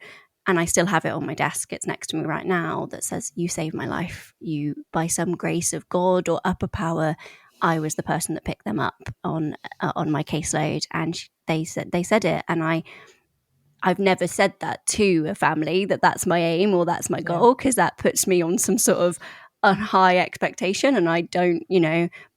and I still have it on my desk. It's next to me right now, that says, you saved my life. You, by some grace of God or upper power, I was the person that picked them up on my caseload. And they said it. And I've never said that to a family, that's my aim or that's my goal, because that puts me on some sort of a high expectation, and I don't,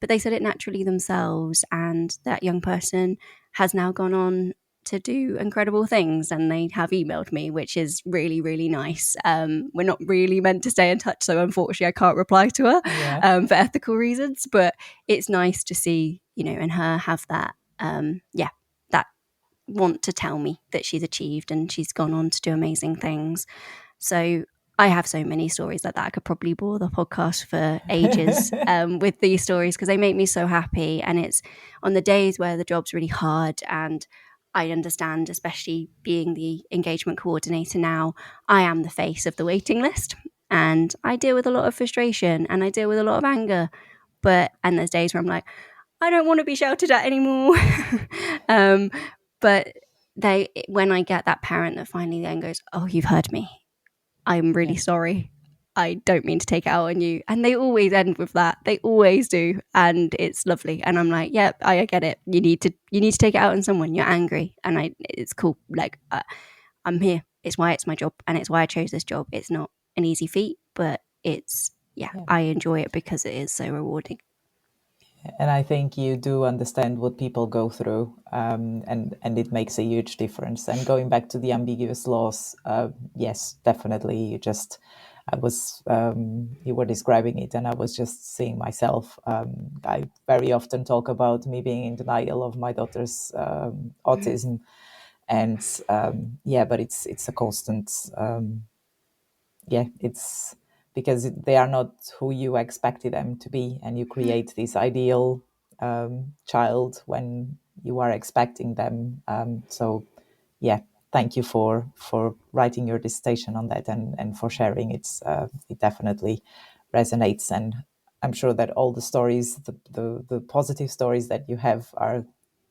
but they said it naturally themselves. And that young person has now gone on to do incredible things, and they have emailed me, which is really, really nice. We're not really meant to stay in touch, so unfortunately I can't reply to her for ethical reasons, but it's nice to see, and her have that, that want to tell me that she's achieved and she's gone on to do amazing things. So I have so many stories like that. I could probably bore the podcast for ages with these stories because they make me so happy. And it's on the days where the job's really hard, and I understand, especially being the engagement coordinator now, I am the face of the waiting list, and I deal with a lot of frustration and I deal with a lot of anger. And there's days where I'm like, I don't want to be shouted at anymore. But when I get that parent that finally then goes, oh, you've heard me, I'm really sorry, I don't mean to take it out on you. And they always end with that. They always do. And it's lovely. And I'm like, yep, I get it. You need to take it out on someone. You're angry. And it's cool. Like, I'm here. It's why it's my job. And it's why I chose this job. It's not an easy feat, but I enjoy it because it is so rewarding. And I think you do understand what people go through, and it makes a huge difference. And going back to the ambiguous laws, yes, definitely. You were describing it, and I was just seeing myself. I very often talk about me being in denial of my daughter's autism, and but it's a constant. It's because they are not who you expected them to be, and you create this ideal child when you are expecting them. Thank you for writing your dissertation on that, and for sharing. It definitely resonates, and I'm sure that all the stories, the positive stories that you have, are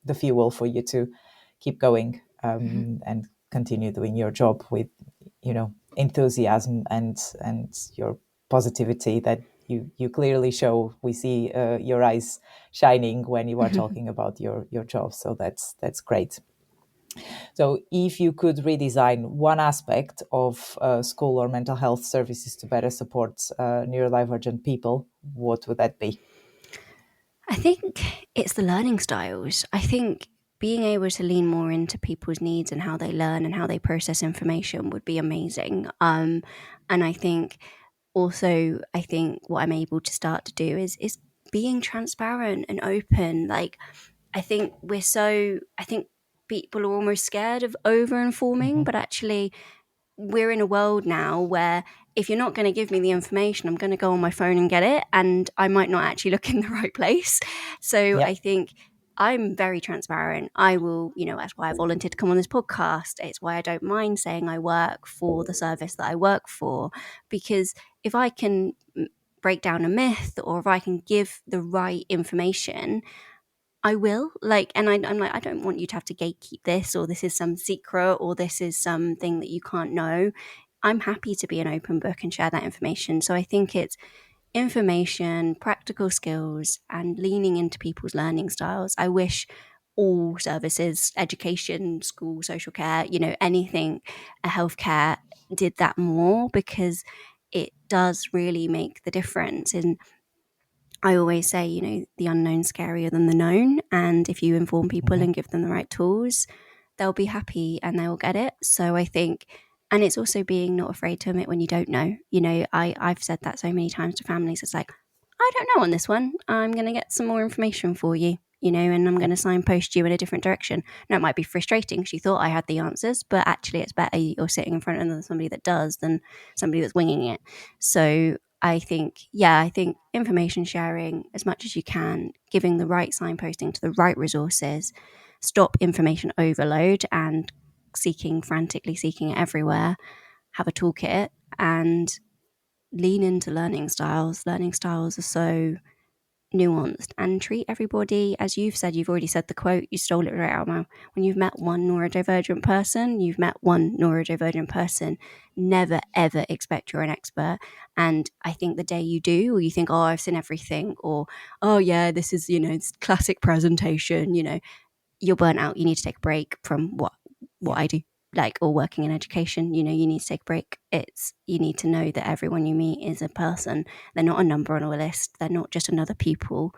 the fuel for you to keep going, and continue doing your job with enthusiasm and your positivity that you clearly show. We see your eyes shining when you are talking about your job, so that's great. So if you could redesign one aspect of school or mental health services to better support neurodivergent people, what would that be? I think it's the learning styles. I think being able to lean more into people's needs and how they learn and how they process information would be amazing. And I think also, what I'm able to start to do is being transparent and open. Like, I think people are almost scared of over informing, but actually we're in a world now where if you're not going to give me the information, I'm going to go on my phone and get it, and I might not actually look in the right place. So I think I'm very transparent. I will, that's why I volunteered to come on this podcast. It's why I don't mind saying I work for the service that I work for, because if I can break down a myth, or if I can give the right information, I will. I'm like, I don't want you to have to gatekeep this, or this is some secret, or this is something that you can't know. I'm happy to be an open book and share that information. So I think it's information, practical skills, and leaning into people's learning styles. I wish all services, education, school, social care, anything, healthcare, did that more, because it does really make the difference. And I always say, the unknown's scarier than the known. And if you inform people and give them the right tools, they'll be happy and they'll get it. So I think, and it's also being not afraid to admit when you don't know. I've said that so many times to families. It's like, I don't know on this one. I'm going to get some more information for you, and I'm going to signpost you in a different direction. Now, it might be frustrating because you thought I had the answers, but actually it's better you're sitting in front of somebody that does than somebody that's winging it. So I think information sharing as much as you can, giving the right signposting to the right resources, stop information overload and frantically seeking it everywhere, have a toolkit, and lean into learning styles. Learning styles are so nuanced, and treat everybody, as you've said. You've already said the quote, you stole it right out of my mouth. When you've met one neurodivergent person, you've met one neurodivergent person. Never ever expect you're an expert. And I think the day you do, or you think, oh, I've seen everything, or oh yeah, this is it's classic presentation, you're burnt out. You need to take a break from what I do, or working in education. You need to take a break. You need to know that everyone you meet is a person. They're not a number on a list. They're not just another pupil.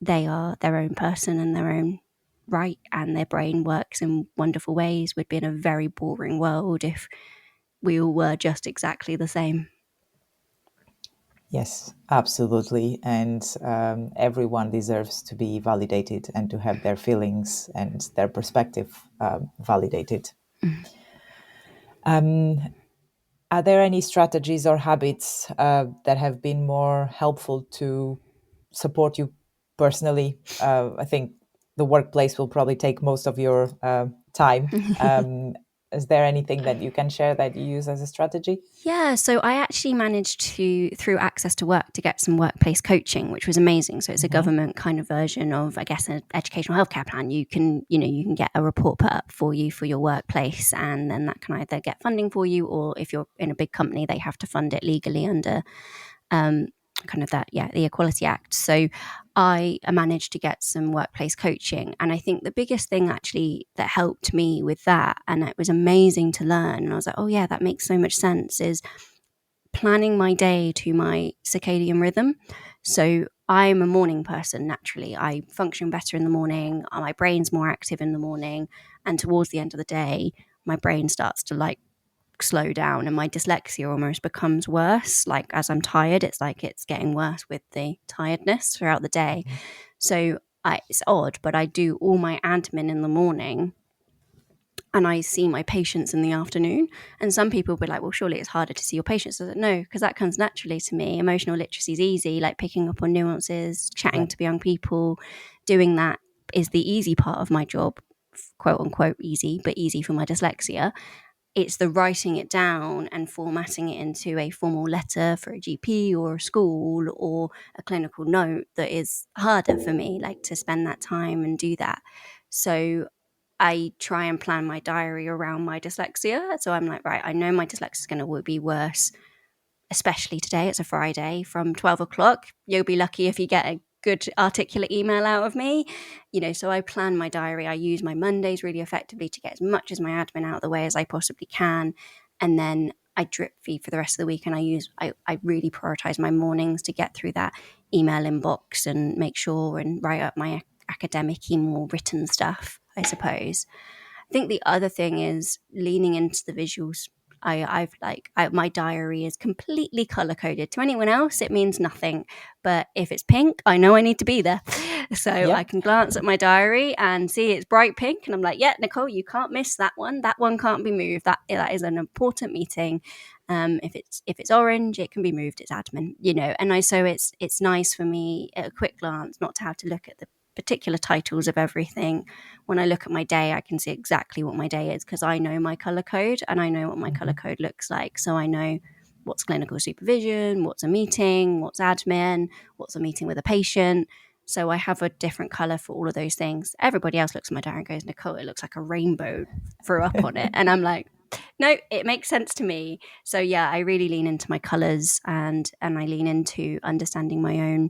They are their own person and their own right, and their brain works in wonderful ways. We'd be in a very boring world if we all were just exactly the same. Yes, absolutely. And everyone deserves to be validated and to have their feelings and their perspective validated. Are there any strategies or habits that have been more helpful to support you personally? I think the workplace will probably take most of your time. Is there anything that you can share that you use as a strategy? Yeah, so I actually managed to, through Access to Work, to get some workplace coaching, which was amazing. So it's a government kind of version of, I guess, an educational healthcare plan. You can get a report put up for you for your workplace, and then that can either get funding for you, or if you're in a big company, they have to fund it legally under kind of that, the Equality Act. So I managed to get some workplace coaching. And I think the biggest thing actually that helped me with that, and it was amazing to learn, and I was like, oh yeah, that makes so much sense, is planning my day to my circadian rhythm. So I'm a morning person naturally. I function better in the morning. My brain's more active in the morning. And towards the end of the day, my brain starts to like slow down, and my dyslexia almost becomes worse. Like as I'm tired, it's like it's getting worse with the tiredness throughout the day. So it's odd, but I do all my admin in the morning and I see my patients in the afternoon. And some people will be like, well, surely it's harder to see your patients. I said, no, because that comes naturally to me. Emotional literacy is easy, like picking up on nuances, chatting to young people. Doing that is the easy part of my job, quote unquote easy, but easy for my dyslexia. It's the writing it down and formatting it into a formal letter for a GP or a school or a clinical note that is harder for me, like to spend that time and do that. So I try and plan my diary around my dyslexia. So I'm like, right, I know my dyslexia is going to be worse, especially today. It's a Friday from 12 o'clock. You'll be lucky if you get a good articulate email out of me. So I plan my diary. I use my Mondays really effectively to get as much as my admin out of the way as I possibly can. And then I drip feed for the rest of the week. And I really prioritize my mornings to get through that email inbox and make sure and write up my academic, more written stuff, I suppose. I think the other thing is leaning into the visuals. My diary is completely color coded. To anyone else, it means nothing. But if it's pink, I know I need to be there. So I can glance at my diary and see it's bright pink. And I'm like, yeah, Nicole, you can't miss that one. That one can't be moved. That is an important meeting. If it's orange, it can be moved. It's admin, So it's nice for me at a quick glance not to have to look at the particular titles of everything. When I look at my day, I can see exactly what my day is because I know my color code and I know what my color code looks like. So I know what's clinical supervision, what's a meeting, what's admin, what's a meeting with a patient. So I have a different color for all of those things. Everybody else looks at my diary and goes, Nicole, it looks like a rainbow threw up on it. And I'm like, no, it makes sense to me. So yeah, I really lean into my colors and I lean into understanding my own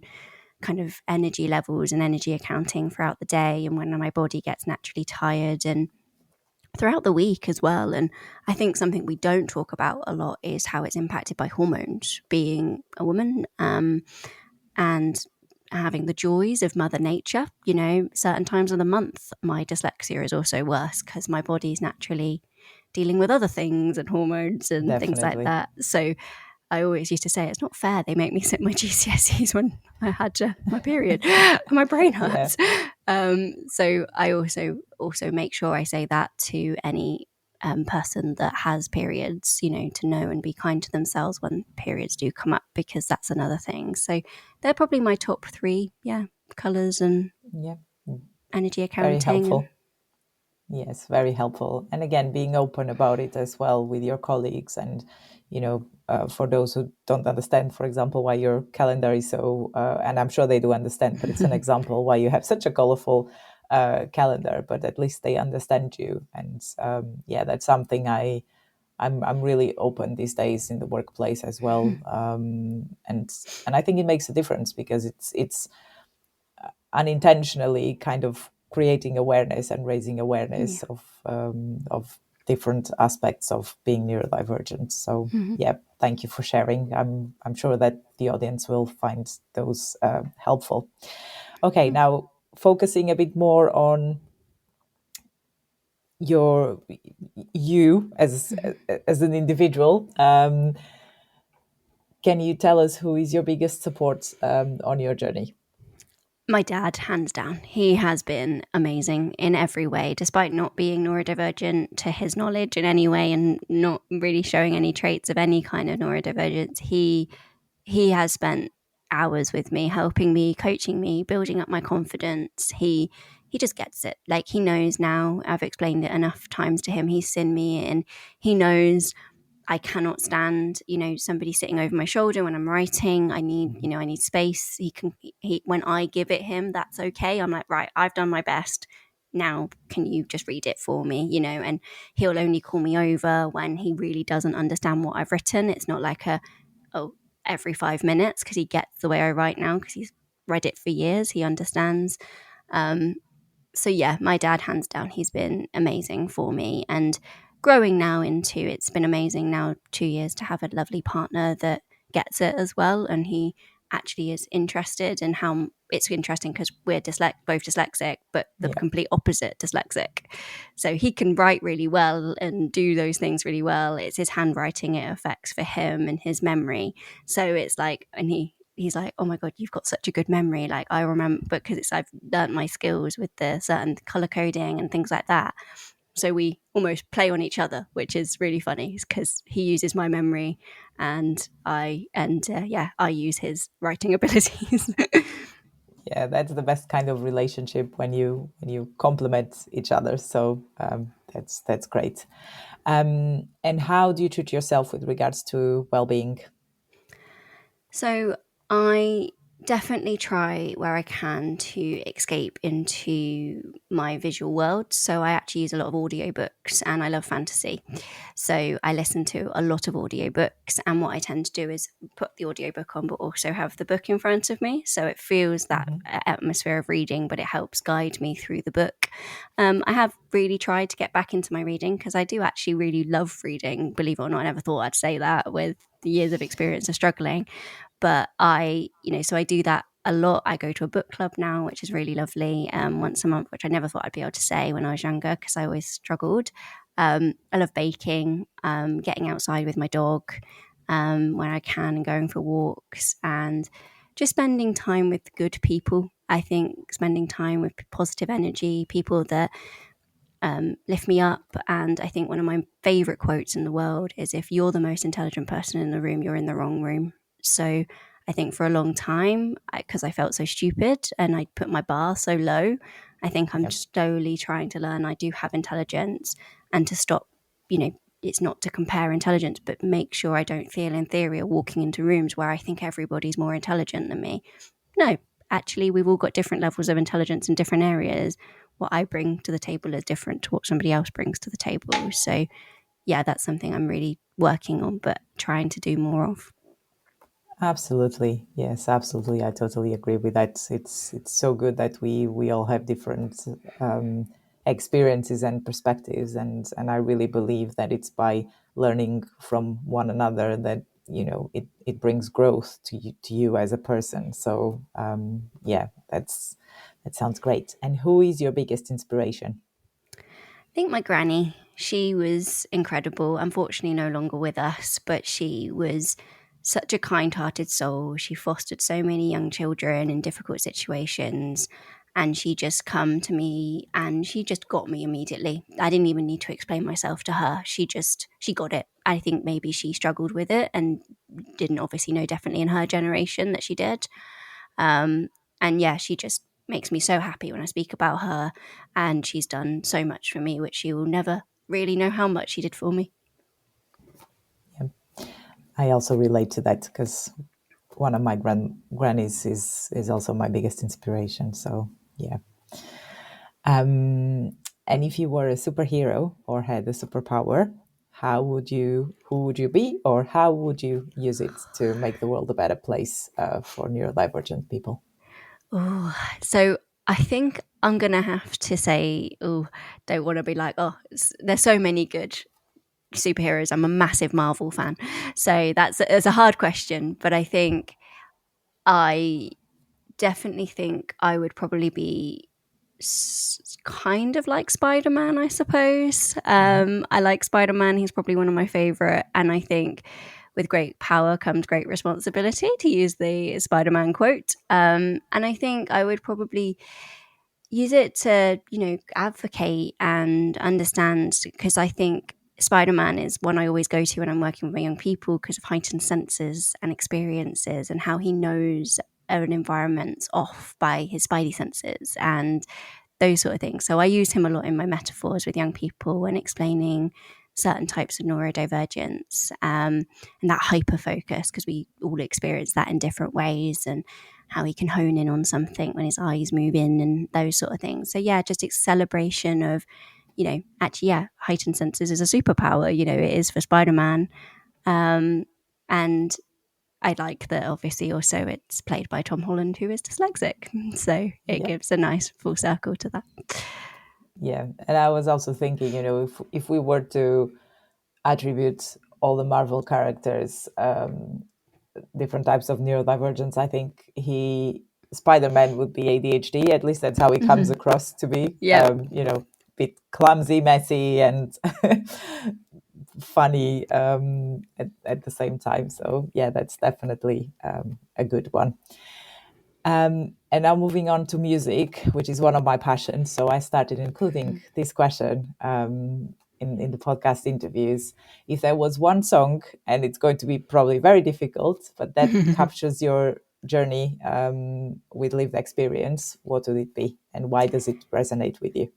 kind of energy levels and energy accounting throughout the day and when my body gets naturally tired and throughout the week as well. And I think something we don't talk about a lot is how it's impacted by hormones, being a woman, and having the joys of Mother Nature. Certain times of the month, my dyslexia is also worse because my body's naturally dealing with other things and hormones and things like that. So I always used to say, it's not fair they make me sit my GCSEs when I had my period. My brain hurts. So I also make sure I say that to any person that has periods, to know and be kind to themselves when periods do come up, because that's another thing. So they're probably my top three, colours and energy accounting. Very helpful. Yes, very helpful. And again, being open about it as well with your colleagues. And, for those who don't understand, for example, why your calendar is so, and I'm sure they do understand, but it's an example why you have such a colorful calendar, but at least they understand you. And that's something I'm really open these days in the workplace as well. And I think it makes a difference because it's unintentionally kind of creating awareness and raising awareness of different aspects of being neurodivergent. So thank you for sharing. I'm sure that the audience will find those helpful. Okay, now focusing a bit more on you as an individual. Can you tell us who is your biggest support on your journey? My dad, hands down. He has been amazing in every way, despite not being neurodivergent to his knowledge in any way and not really showing any traits of any kind of neurodivergence. He has spent hours with me, helping me, coaching me, building up my confidence. He just gets it. Like, he knows now. I've explained it enough times to him. He's seen me and he knows I cannot stand, somebody sitting over my shoulder when I'm writing. I need space. When I give it him, that's okay. I'm like, right, I've done my best. Now, can you just read it for me? And he'll only call me over when he really doesn't understand what I've written. It's not like every 5 minutes, because he gets the way I write now, because he's read it for years. He understands. So yeah, my dad, hands down, he's been amazing for me. And growing now into, it's been amazing now 2 years to have a lovely partner that gets it as well. And he actually is interested in how it's interesting, because we're both dyslexic, but the complete opposite dyslexic. So he can write really well and do those things really well. It's his handwriting it affects for him and his memory. So it's like, and he's like, oh my God, you've got such a good memory. Like, I remember, because I've learnt my skills with the certain color coding and things like that. So we almost play on each other, which is really funny, because he uses my memory and I use his writing abilities. Yeah, that's the best kind of relationship, when you complement each other. So that's great. And how do you treat yourself with regards to well-being? So I definitely try where I can to escape into my visual world. So I actually use a lot of audiobooks, and I love fantasy. So I listen to a lot of audiobooks, and what I tend to do is put the audiobook on, but also have the book in front of me. So it feels that atmosphere of reading, but it helps guide me through the book. I have really tried to get back into my reading, because I do actually really love reading. Believe it or not, I never thought I'd say that with the years of experience of struggling. But so I do that a lot. I go to a book club now, which is really lovely, once a month, which I never thought I'd be able to say when I was younger, because I always struggled. I love baking, getting outside with my dog when I can, and going for walks, and just spending time with good people. I think spending time with positive energy, people that lift me up. And I think one of my favorite quotes in the world is, if you're the most intelligent person in the room, you're in the wrong room. So I think for a long time, because I felt so stupid and I put my bar so low, I think I'm slowly trying to learn I do have intelligence, and to stop, it's not to compare intelligence, but make sure I don't feel inferior walking into rooms where I think everybody's more intelligent than me. No, actually, we've all got different levels of intelligence in different areas. What I bring to the table is different to what somebody else brings to the table. So yeah, that's something I'm really working on, but trying to do more of. Absolutely. Yes, absolutely. I totally agree with that. It's so good that we all have different experiences and perspectives, and I really believe that it's by learning from one another that it brings growth to you as a person. So that sounds great. And who is your biggest inspiration? I think my granny, she was incredible. Unfortunately, no longer with us, but she was such a kind-hearted soul. She fostered so many young children in difficult situations, and she just come to me and she just got me immediately. I didn't even need to explain myself to her. She got it. I think maybe she struggled with it and didn't obviously know definitely in her generation that she did. And yeah, she just makes me so happy when I speak about her, and she's done so much for me, which she will never really know how much she did for me. Yeah. I also relate to that, because one of my grannies is also my biggest inspiration. So yeah. And if you were a superhero or had a superpower, who would you be, or how would you use it to make the world a better place for neurodivergent people? Oh, so I think I'm gonna have to say, don't want to be like, there's so many good superheroes. I'm a massive Marvel fan, so it's a hard question, but I definitely think I would probably be kind of like Spider-Man, I suppose. I like Spider-Man. He's probably one of my favorite, and I think with great power comes great responsibility, to use the Spider-Man quote. And I think I would probably use it to, advocate and understand, because I think Spider-Man is one I always go to when I'm working with my young people because of heightened senses and experiences and how he knows an environment's off by his spidey senses and those sort of things. So I use him a lot in my metaphors with young people when explaining certain types of neurodivergence, and that hyper focus, because we all experience that in different ways, and how he can hone in on something when his eyes move in and those sort of things. So yeah, just a celebration of, actually, yeah, heightened senses is a superpower. It is for Spider-Man. And I like that obviously also it's played by Tom Holland, who is dyslexic. So it gives a nice full circle to that. Yeah. And I was also thinking, if we were to attribute all the Marvel characters different types of neurodivergence, I think Spider-Man would be ADHD. At least that's how he comes across to be. Yeah. A bit clumsy, messy, and funny at the same time. So yeah, that's definitely a good one. And now moving on to music, which is one of my passions. So I started including this question in the podcast interviews. If there was one song, and it's going to be probably very difficult, but that captures your journey with lived experience, what would it be? And why does it resonate with you?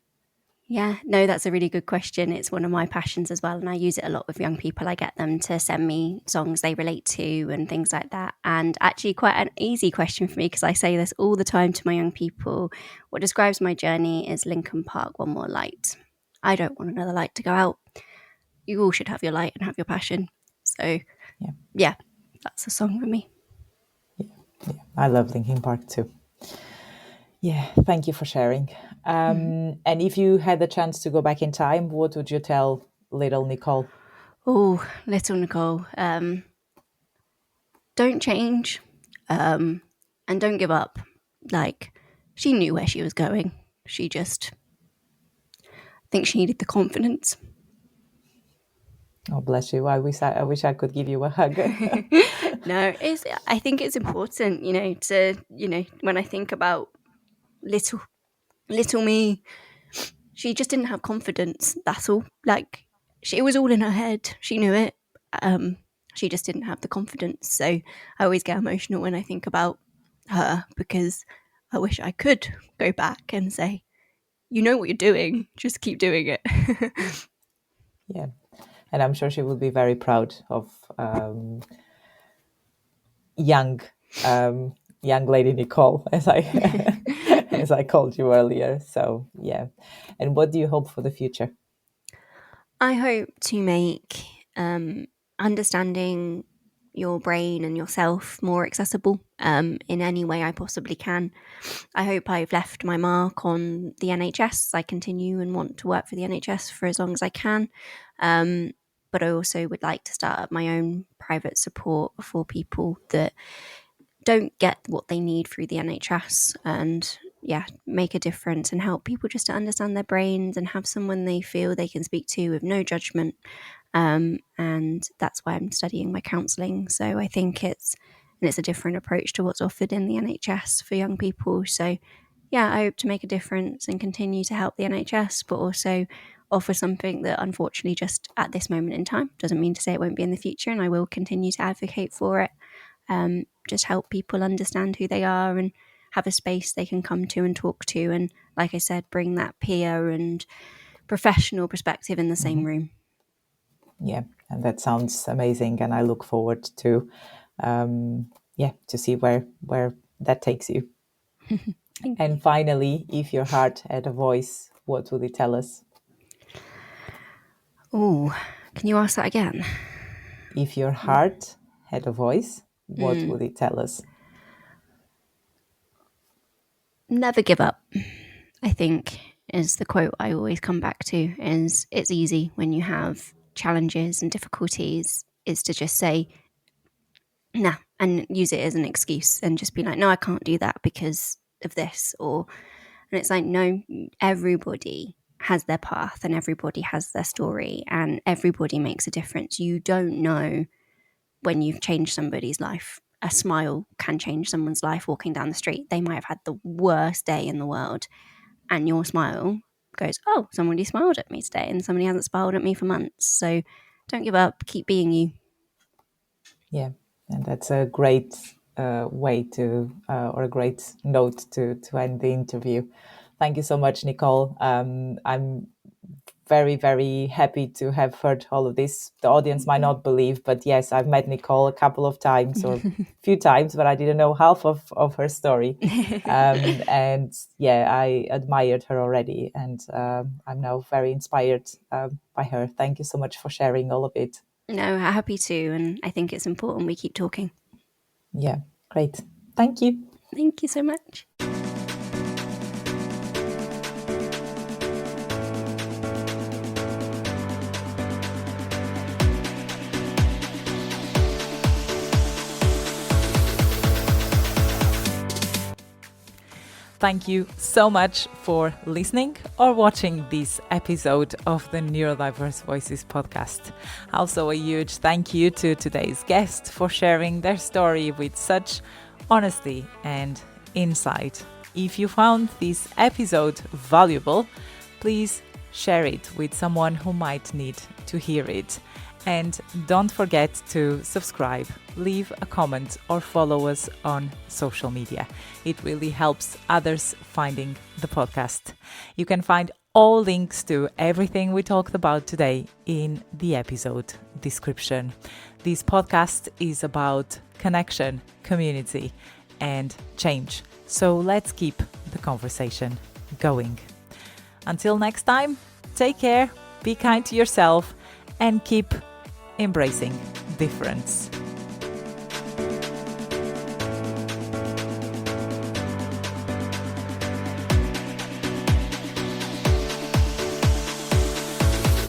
Yeah, no, that's a really good question. It's one of my passions as well, and I use it a lot with young people. I get them to send me songs they relate to and things like that. And actually quite an easy question for me, because I say this all the time to my young people. What describes my journey is Linkin Park, One More Light. I don't want another light to go out. You all should have your light and have your passion. So yeah, that's a song for me. Yeah, I love Linkin Park too. Yeah, thank you for sharing. And if you had the chance to go back in time, what would you tell little Nicole? Oh, little Nicole. Don't change, and don't give up. Like, she knew where she was going. She just think she needed the confidence. Oh, bless you. I wish I could give you a hug. No, I think it's important, when I think about little me, she just didn't have confidence. That's all. Like, it was all in her head. She knew it. She just didn't have the confidence. So I always get emotional when I think about her, because I wish I could go back and say, you know what you're doing, just keep doing it. Yeah. And I'm sure she will be very proud of young lady Nicole, as I called you earlier. So yeah. And what do you hope for the future? I hope to make understanding your brain and yourself more accessible in any way I possibly can. I hope I've left my mark on the NHS. I continue and want to work for the NHS for as long as I can. But I also would like to start up my own private support for people that don't get what they need through the NHS, and make a difference and help people just to understand their brains and have someone they feel they can speak to with no judgment. And that's why I'm studying my counselling. So I think it's a different approach to what's offered in the NHS for young people. So yeah, I hope to make a difference and continue to help the NHS, but also offer something that unfortunately just at this moment in time, doesn't mean to say it won't be in the future, and I will continue to advocate for it. Just help people understand who they are and have a space they can come to and talk to. And like I said, bring that peer and professional perspective in the same room. Yeah, and that sounds amazing. And I look forward to, to see where that takes you. And finally, if your heart had a voice, what would it tell us? Oh, can you ask that again? If your heart had a voice, what would it tell us? Never give up, I think, is the quote I always come back to. Is it's easy when you have challenges and difficulties is to just say nah and use it as an excuse and just be like, no, I can't do that because of this. And it's like, no, everybody has their path and everybody has their story and everybody makes a difference. You don't know when you've changed somebody's life. A smile can change someone's life walking down the street. They might have had the worst day in the world, and your smile goes, oh, somebody smiled at me today, and somebody hasn't smiled at me for months. So don't give up. Keep being you. Yeah, and that's a great way to, or a great note to end the interview. Thank you so much, Nicole. I'm very, very happy to have heard all of this. The audience might not believe, but yes, I've met Nicole a couple of times or a few times, but I didn't know half of her story. And yeah, I admired her already, and I'm now very inspired by her. Thank you so much for sharing all of it. No, happy to. And I think it's important we keep talking. Yeah, great. Thank you. Thank you so much. Thank you so much for listening or watching this episode of the Neurodiverse Voices podcast. Also, a huge thank you to today's guest for sharing their story with such honesty and insight. If you found this episode valuable, please share it with someone who might need to hear it. And don't forget to subscribe, leave a comment or follow us on social media. It really helps others finding the podcast. You can find all links to everything we talked about today in the episode description. This podcast is about connection, community, and change. So let's keep the conversation going. Until next time, take care, be kind to yourself, and keep embracing difference.